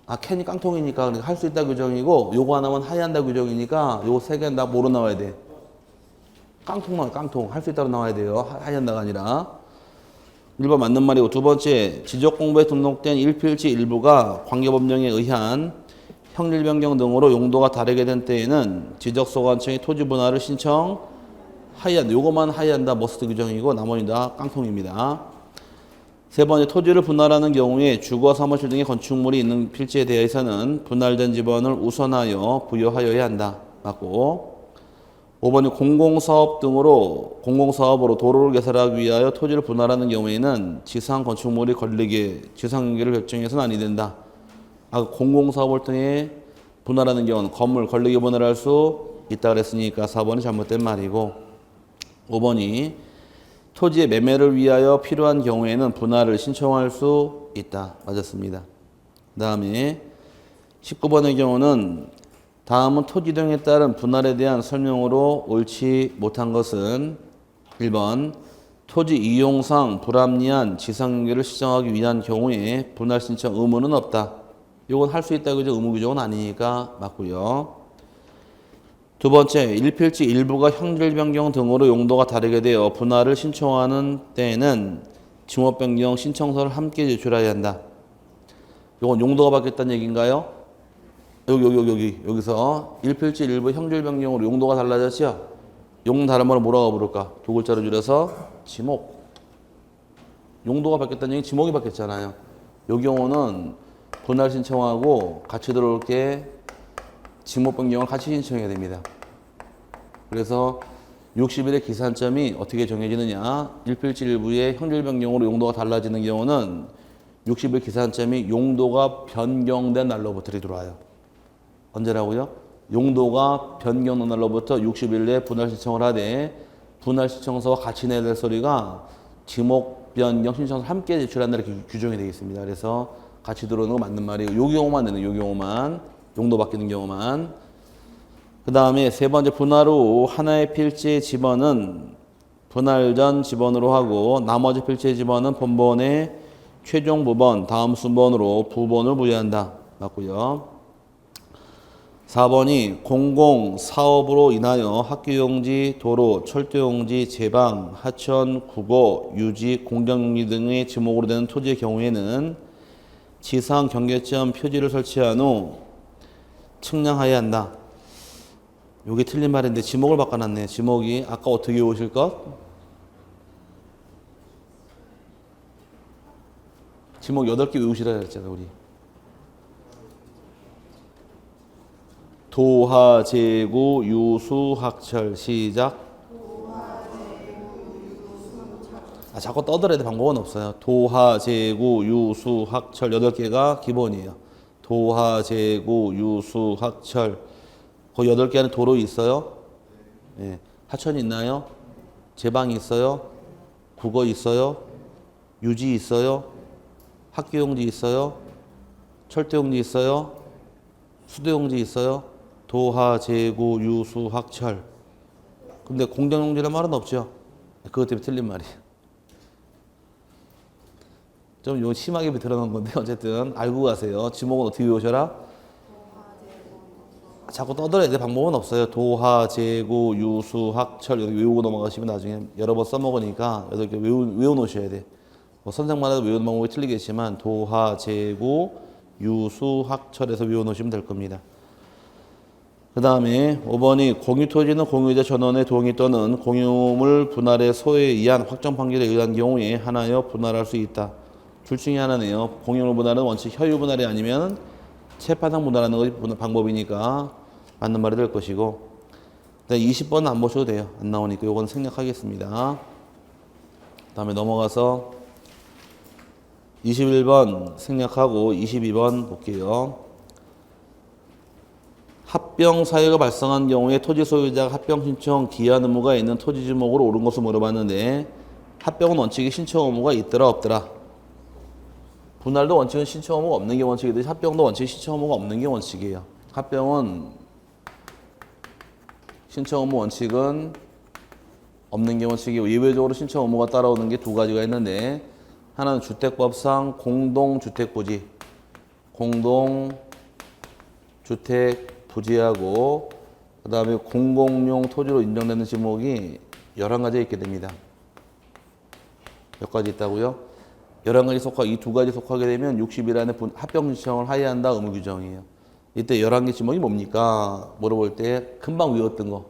아, 캔이 깡통이니까 할 수 있다 규정이고, 요거 하나만 하이한다 규정이니까 요거 세 개는 다 뭐로 나와야 돼? 깡통만, 깡통. 할 수 있다고 나와야 돼요. 하이한다가 아니라. 1번 맞는 말이고, 두 번째, 지적공부에 등록된 일필지 일부가 관계법령에 의한 형질 변경 등으로 용도가 다르게 된 때에는 지적소관청이 토지 분할을 신청하여야, 요것만 하여한다 머스트 규정이고 나머지 다 깡통입니다. 세 번째, 토지를 분할하는 경우에 주거 사무실 등의 건축물이 있는 필지에 대해서는 분할된 지번을 우선하여 부여하여야 한다. 맞고, 5번이 공공사업으로 도로를 개설하기 위하여 토지를 분할하는 경우에는 지상 건축물이 걸리게 지상경계를 결정해서는 아니 된다. 공공사업을 통해 분할하는 경우는 건물 걸리게 분할할 수 있다 그랬으니까 4번이 잘못된 말이고, 5번이 토지의 매매를 위하여 필요한 경우에는 분할을 신청할 수 있다. 맞았습니다. 그 다음에 19번의 경우는 다음은 토지 등에 따른 분할에 대한 설명으로 옳지 못한 것은 1번 토지 이용상 불합리한 지상경계를 시정하기 위한 경우에 분할 신청 의무는 없다. 이건 할 수 있다 그죠? 의무 규정은 아니니까 맞고요. 두 번째, 일필지 일부가 형질 변경 등으로 용도가 다르게 되어 분할을 신청하는 때에는 지목 변경 신청서를 함께 제출해야 한다. 이건 용도가 바뀌었다는 얘기인가요? 여기서 일필지 일부 형질 변경으로 용도가 달라졌죠? 용 다른 말로 뭐라고 부를까? 두 글자로 줄여서 지목. 용도가 바뀌었다는 얘기 지목이 바뀌었잖아요. 이 경우는 분할 신청하고 같이 들어올 게 지목 변경을 같이 신청해야 됩니다. 그래서 60일의 기산점이 어떻게 정해지느냐? 일필지 일부의 형질 변경으로 용도가 달라지는 경우는 60일 기산점이 용도가 변경된 날로부터 들어와요. 언제라고요? 용도가 변경된 날로부터 60일 내에 분할 신청을 하되, 분할 신청서와 같이 내야 될 소리가 지목 변경 신청서 함께 제출한다 이렇게 규정이 되어 있습니다. 그래서 같이 들어오는 거 맞는 말이에요. 요 경우만 되는, 요 경우만. 용도 바뀌는 경우만. 그 다음에 세 번째, 분할 후 하나의 필지의 지번은 분할 전 지번으로 하고 나머지 필지의 지번은 본번의 최종 부번, 다음 순번으로 부번을 부여한다. 맞고요. 4번이 공공사업으로 인하여 학교용지, 도로, 철도용지, 제방, 하천, 국어, 유지, 공정용지 등의 지목으로 되는 토지의 경우에는 지상 경계점 표지를 설치한 후 측량하여야 한다. 요게 틀린 말인데 지목을 바꿔놨네. 지목이 아까 어떻게 오실 것? 지목 8개 외우시라 했잖아요, 우리. 도하, 제구, 유수, 학철. 시작. 자꾸 떠들어야 돼. 방법은 없어요. 도하, 제구, 유수, 학철 8개가 기본이에요. 도하, 제구, 유수, 학철. 그 8개 안에 도로 있어요? 예. 하천이 있나요? 제방이 있어요? 국어 있어요? 유지 있어요? 학교용지 있어요? 철도용지 있어요? 수도용지 있어요? 도하, 제구, 유수, 학철. 근데 공정용지란 말은 없죠? 그것 때문에 틀린 말이에요. 좀 요 심하게 드러난 건데 어쨌든 알고 가세요. 지목은 어떻게 외우셔라? 자꾸 떠들어야 돼. 방법은 없어요. 도하, 제구, 유수, 학철 여기 외우고 넘어가시면 나중에 여러 번 써먹으니까 8개 외워놓으셔야 돼. 뭐 선생마다 외우는 방법이 틀리겠지만 도하, 제구, 유수, 학철에서 외워놓으시면 될 겁니다. 그 다음에 5번이 공유토지는 공유자 전원의 동의 또는 공유물 분할의 소에 의한 확정 판결에 의한 경우에 하나여 분할할 수 있다. 둘 중에 하나네요. 공유물 분할은 원칙 효유 분할이 아니면 채파상 분할하는 것이 방법이니까 맞는 말이 될 것이고, 20번은 안 보셔도 돼요. 안 나오니까 이건 생략하겠습니다. 그 다음에 넘어가서 21번 생략하고 22번 볼게요. 합병 사유가 발생한 경우에 토지 소유자가 합병 신청 기한 의무가 있는 토지 지목으로 옳은 것을 물어봤는데, 합병은 원칙이 신청 의무가 있더라 없더라. 분할도 원칙은 신청 의무가 없는 게 원칙이듯이 합병도 원칙이 신청 의무가 없는 게 원칙이에요. 합병은 신청 의무 원칙은 없는 게 원칙이고, 예외적으로 신청 의무가 따라오는 게 두 가지가 있는데, 하나는 주택법상 공동주택부지, 공동주택부지하고 그 다음에 공공용 토지로 인정되는 지목이 11가지 있게 됩니다. 몇 가지 있다고요? 11가지 이 두 가지 속하게 되면 60일 안에 합병 신청을 하여야 한다 의무 규정이에요. 이때 11개 지목이 뭡니까? 물어볼 때 금방 외웠던 거.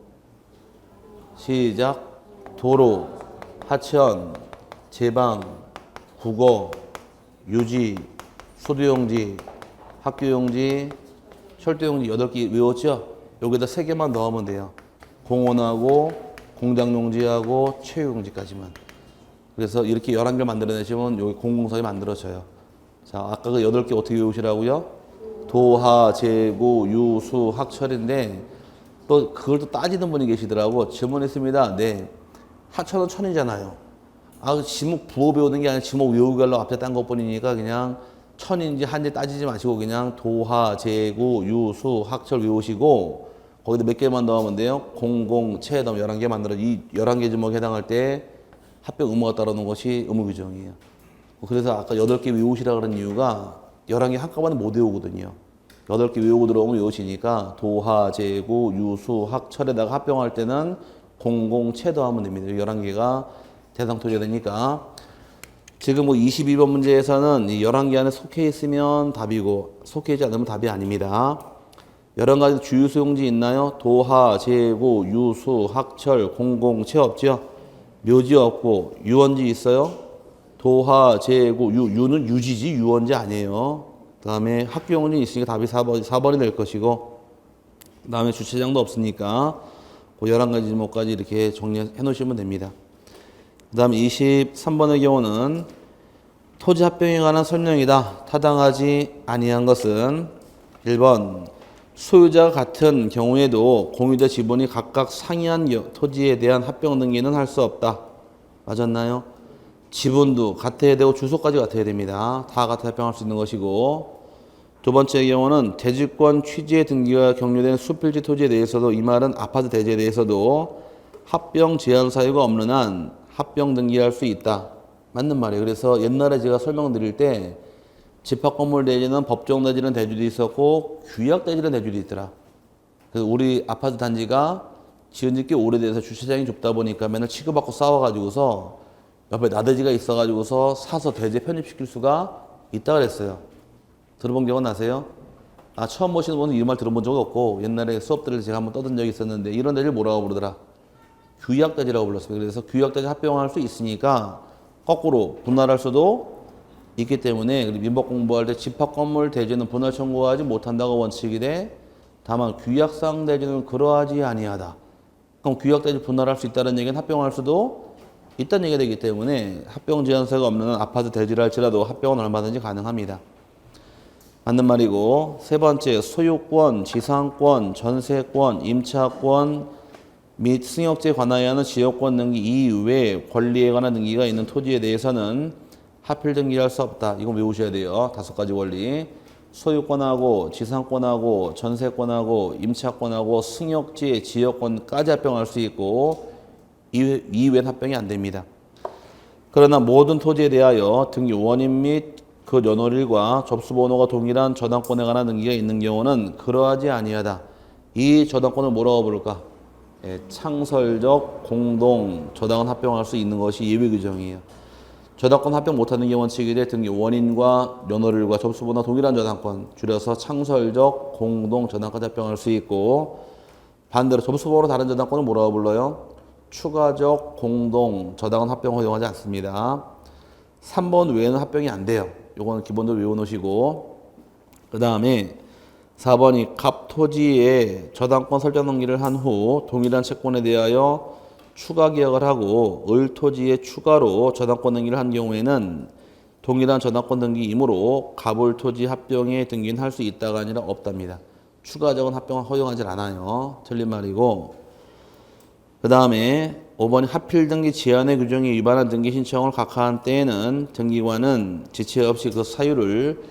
시작. 도로, 하천, 제방, 국어, 유지, 수도용지, 학교용지, 철도용지 8개 외웠죠? 여기다 3개만 넣으면 돼요. 공원하고 공장용지하고 체육용지까지만. 그래서 이렇게 11개 만들어내시면 여기 공공석이 만들어져요. 자, 아까 그 8개 어떻게 외우시라고요? 도하, 제구, 유수, 학철인데 또 그걸 또 따지는 분이 계시더라고. 질문했습니다. 네. 하천은 천이잖아요. 지목 부호 배우는 게 아니라 지목 외우기 하려고 앞에 딴 것뿐이니까 그냥 천인지 한지 따지지 마시고 그냥 도하, 제구, 유수, 학철 외우시고 거기다 몇 개만 넣으면 돼요. 공공, 체담 11개 만들어 이 11개 지목에 해당할 때 합병 의무가 따르는 것이 의무 규정이에요. 그래서 아까 8개 외우시라 그런 이유가 11개 한꺼번에 못 외우거든요. 8개 외우고 들어오면 외우시니까 도하, 제구, 유수, 학철에다가 합병할 때는 공공, 체도하면 됩니다. 11개가 대상 토지가 되니까. 지금 22번 문제에서는 이 11개 안에 속해 있으면 답이고 속해 있지 않으면 답이 아닙니다. 11가지 주요 소용지 있나요? 도하, 제구, 유수, 학철, 공공, 체 없죠? 묘지 없고 유원지 있어요? 도하, 제구, 유는 유지지 유원지 아니에요. 그 다음에 학교용지 있으니까 답이 4번이 될 것이고, 그 다음에 주차장도 없으니까 그 11가지 지목까지 이렇게 정리해 놓으시면 됩니다. 그 다음 23번의 경우는 토지 합병에 관한 설명이다. 타당하지 아니한 것은 1번 소유자가 같은 경우에도 공유자 지분이 각각 상이한 토지에 대한 합병 등기는 할 수 없다. 맞았나요? 지분도 같아야 되고 주소까지 같아야 됩니다. 다 같이 합병할 수 있는 것이고, 두 번째 경우는 대지권 취지의 등기가 격려된 수필지 토지에 대해서도, 이 말은 아파트 대지에 대해서도 합병 제한 사유가 없는 한 합병 등기할 수 있다. 맞는 말이에요. 그래서 옛날에 제가 설명드릴 때 집합건물 대지는 법정 대지는 대주도 있었고 규약 대지는 대주도 있더라. 그래서 우리 아파트 단지가 지은 지 꽤 오래돼서 주차장이 좁다 보니까 맨날 치고받고 싸워가지고서 옆에 나대지가 있어가지고서 사서 대지에 편입시킬 수가 있다 그랬어요. 들어본 경험 나세요? 처음 보시는 분은 이 말 들어본 적 없고 옛날에 수업들을 제가 한번 떠든 적이 있었는데 이런 대지를 뭐라고 부르더라? 규약대지라고 불렀습니다. 그래서 규약대지 합병할 수 있으니까 거꾸로 분할할 수도 있기 때문에 민법 공부할 때 집합건물 대지는 분할 청구하지 못한다고 원칙이 돼. 다만 규약상 대지는 그러하지 아니하다. 그럼 규약대지 분할할 수 있다는 얘기는 합병할 수도 있다는 얘기가 되기 때문에 합병 제한사가 없는 아파트 대지를 할지라도 합병은 얼마든지 가능합니다. 맞는 말이고, 세 번째 소유권, 지상권, 전세권, 임차권 및 승역지에 관하여 하는 지역권 등기 이외에 권리에 관한 등기가 있는 토지에 대해서는 하필 등기할 수 없다. 이거 외우셔야 돼요. 5가지 권리. 소유권하고 지상권하고 전세권하고 임차권하고 승역지의 지역권까지 합병할 수 있고 이외엔 합병이 안 됩니다. 그러나 모든 토지에 대하여 등기 원인 및 그 연월일과 접수번호가 동일한 저당권에 관한 등기가 있는 경우는 그러하지 아니하다. 이 저당권을 뭐라고 부를까? 창설적 공동 저당은 합병할 수 있는 것이 예외 규정이에요. 저당권 합병 못하는 게 원칙이래. 등기 원인과 연월일과 접수번호 동일한 저당권, 줄여서 창설적 공동 저당권 합병할 수 있고, 반대로 접수법으로 다른 저당권을 뭐라고 불러요? 추가적 공동 저당은 합병 허용하지 않습니다. 3번 외에는 합병이 안 돼요. 요거는 기본적으로 외워놓으시고, 그 다음에 4번이 갑 토지에 저당권 설정 등기를 한 후 동일한 채권에 대하여 추가 계약을 하고 을 토지에 추가로 저당권 등기를 한 경우에는 동일한 저당권 등기이므로 갑을 토지 합병에 등기는 할 수 있다가 아니라 없답니다. 추가적인 합병을 허용하지 않아요. 틀린 말이고, 그 다음에 5번이 하필 등기 제한의 규정에 위반한 등기 신청을 각하한 때에는 등기관은 지체 없이 그 사유를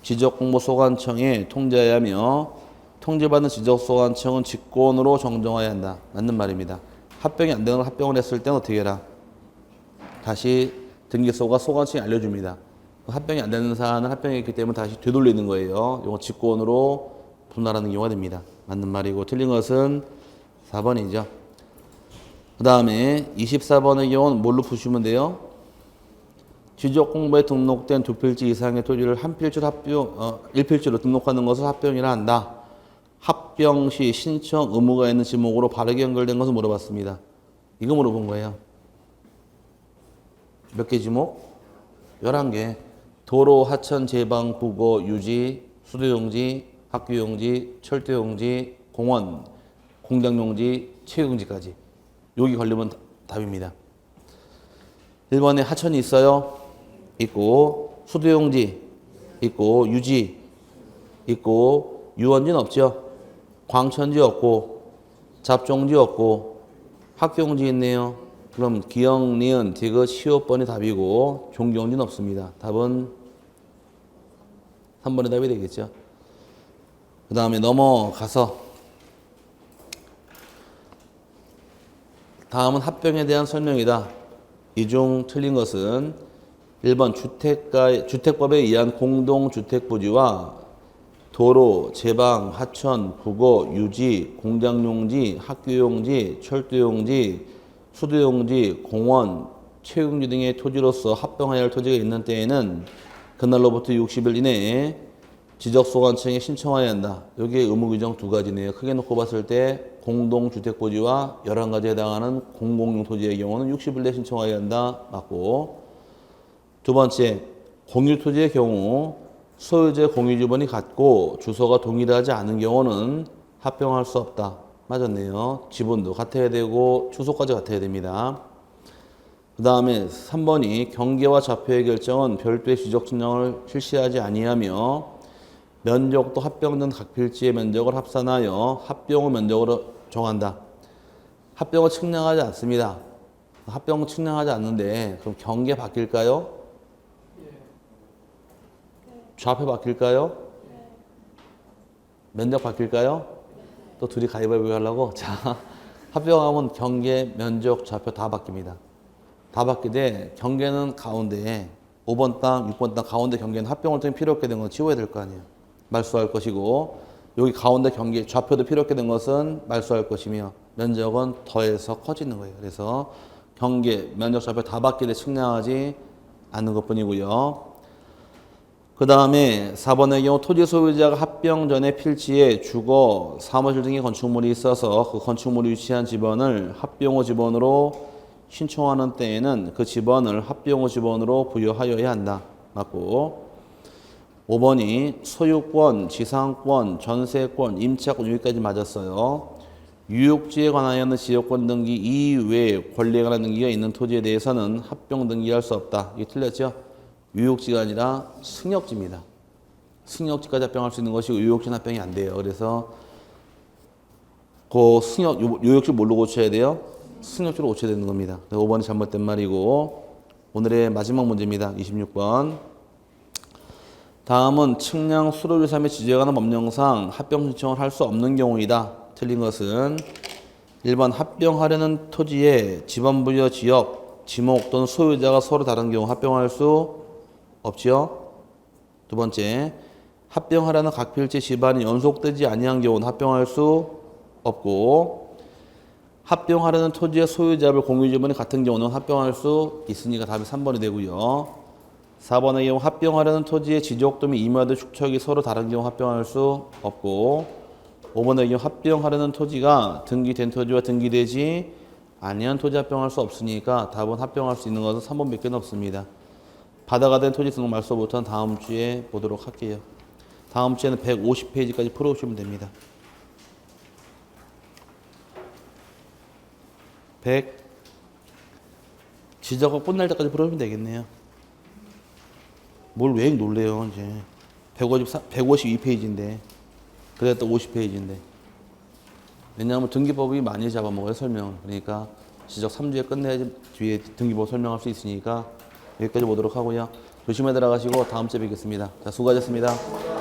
지적공모소관청에 통지해야 하며 통지받은 지적소관청은 직권으로 정정해야 한다. 맞는 말입니다. 합병이 안 되는 걸 합병을 했을 때는 어떻게 해라? 다시 등기소가 소관청에 알려줍니다. 합병이 안 되는 사안은 합병했기 때문에 다시 되돌리는 거예요. 이거 직권으로 분할하는 경우가 됩니다. 맞는 말이고, 틀린 것은 4번이죠. 그 다음에 24번의 경우는 뭘로 푸시면 돼요? 지적공모에 등록된 두 필지 이상의 토지를 한 필지로 일필지로 등록하는 것을 합병이라 한다. 합병 시 신청 의무가 있는 지목으로 바르게 연결된 것을 물어봤습니다. 이거 물어본 거예요. 몇 개 지목? 11개. 도로, 하천, 제방, 부고, 유지, 수도용지, 학교용지, 철도용지, 공원, 공장용지, 체육용지까지. 여기 걸리면 답입니다. 1번에 하천이 있어요. 있고, 수도용지 있고, 유지 있고, 유원지는 없죠. 광천지 없고, 잡종지 없고, 학교용지 있네요. 그럼 기역, 니은, 디귿, 시옷 번이 답이고 종교용지는 없습니다. 답은 3번의 답이 되겠죠. 그 다음에 넘어가서 다음은 합병에 대한 설명이다. 이 중 틀린 것은 1번 주택법에 의한 공동주택부지와 도로, 제방, 하천, 부고, 유지, 공장용지, 학교용지, 철도용지, 수도용지, 공원, 체육용지 등의 토지로서 합병해야 할 토지가 있는 때에는 그날로부터 60일 이내에 지적소관청에 신청해야 한다. 여기에 의무규정 두 가지네요. 크게 놓고 봤을 때 공동주택부지와 11가지에 해당하는 공공용 토지의 경우는 60일 내에 신청해야 한다. 맞고, 두 번째, 공유토지의 경우 소유자의 공유지번이 같고 주소가 동일하지 않은 경우는 합병할 수 없다. 맞았네요. 지분도 같아야 되고 주소까지 같아야 됩니다. 그 다음에 3번이 경계와 좌표의 결정은 별도의 지적 측량을 실시하지 아니하며 면적도 합병된 각 필지의 면적을 합산하여 합병 면적으로 정한다. 합병을 측량하지 않습니다. 합병을 측량하지 않는데 그럼 경계 바뀔까요? 좌표 바뀔까요? 면적 바뀔까요? 또 둘이 가위바위보 하려고? 자, 합병하면 경계, 면적, 좌표 다 바뀝니다. 다 바뀌되 경계는 가운데에 5번 땅, 6번 땅 가운데 경계는 합병을 통해 필요 없게 된 건 지워야 될 거 아니에요. 말소할 것이고 여기 가운데 경계, 좌표도 필요 없게 된 것은 말소할 것이며 면적은 더해서 커지는 거예요. 그래서 경계, 면적, 좌표 다 바뀌되 측량하지 않는 것뿐이고요. 그 다음에 4번의 경우 토지 소유자가 합병 전에 필지에 주거, 사무실 등의 건축물이 있어서 그 건축물이 위치한 지번을 합병 후 지번으로 신청하는 때에는 그 지번을 합병 후 지번으로 부여하여야 한다. 맞고, 5번이 소유권, 지상권, 전세권, 임차권 여기까지 맞았어요. 유역지에 관하여는 지역권 등기 이외에 권리에 관한 등기가 있는 토지에 대해서는 합병 등기할 수 없다. 이게 틀렸죠? 유역지가 아니라 승역지입니다. 승역지까지 합병할 수 있는 것이고 유역지는 합병이 안 돼요. 그래서 그 유역지 뭘로 고쳐야 돼요? 승역지로 고쳐야 되는 겁니다. 5번이 잘못된 말이고 오늘의 마지막 문제입니다. 26번. 다음은 측량 수로조사 및 지적에 관한 법령상 합병 신청을 할 수 없는 경우이다. 틀린 것은 1번 합병하려는 토지의 지번 부여 지역, 지목 또는 소유자가 서로 다른 경우 합병할 수 없지요. 두 번째, 합병하라는 각 필지 지반이 연속되지 아니한 경우는 합병할 수 없고 합병하라는 토지의 소유자별 공유 지분이 같은 경우는 합병할 수 있으니까 답이 3번이 되고요. 4번의 경우 합병하려는 토지의 지적도 및 임야도 축척이 서로 다른 경우 합병할 수 없고 5번의 의견 합병하려는 토지가 등기된 토지와 등기되지 아니한 토지 합병할 수 없으니까 답은 합병할 수 있는 것은 3번 몇 개는 없습니다. 바다가 된 토지 등록 말소부터는 다음 주에 보도록 할게요. 다음 주에는 150페이지까지 풀어오시면 됩니다. 100 지적하고 끝날 때까지 풀어오시면 되겠네요. 뭘 왜 놀래요 이제. 152페이지인데 그래야 또 50페이지인데. 왜냐하면 등기법이 많이 잡아먹어요 설명을. 그러니까 지적 3주에 끝내야지 뒤에 등기법 설명할 수 있으니까 여기까지 보도록 하고요. 조심해 들어가시고 다음 주에 뵙겠습니다. 자, 수고하셨습니다.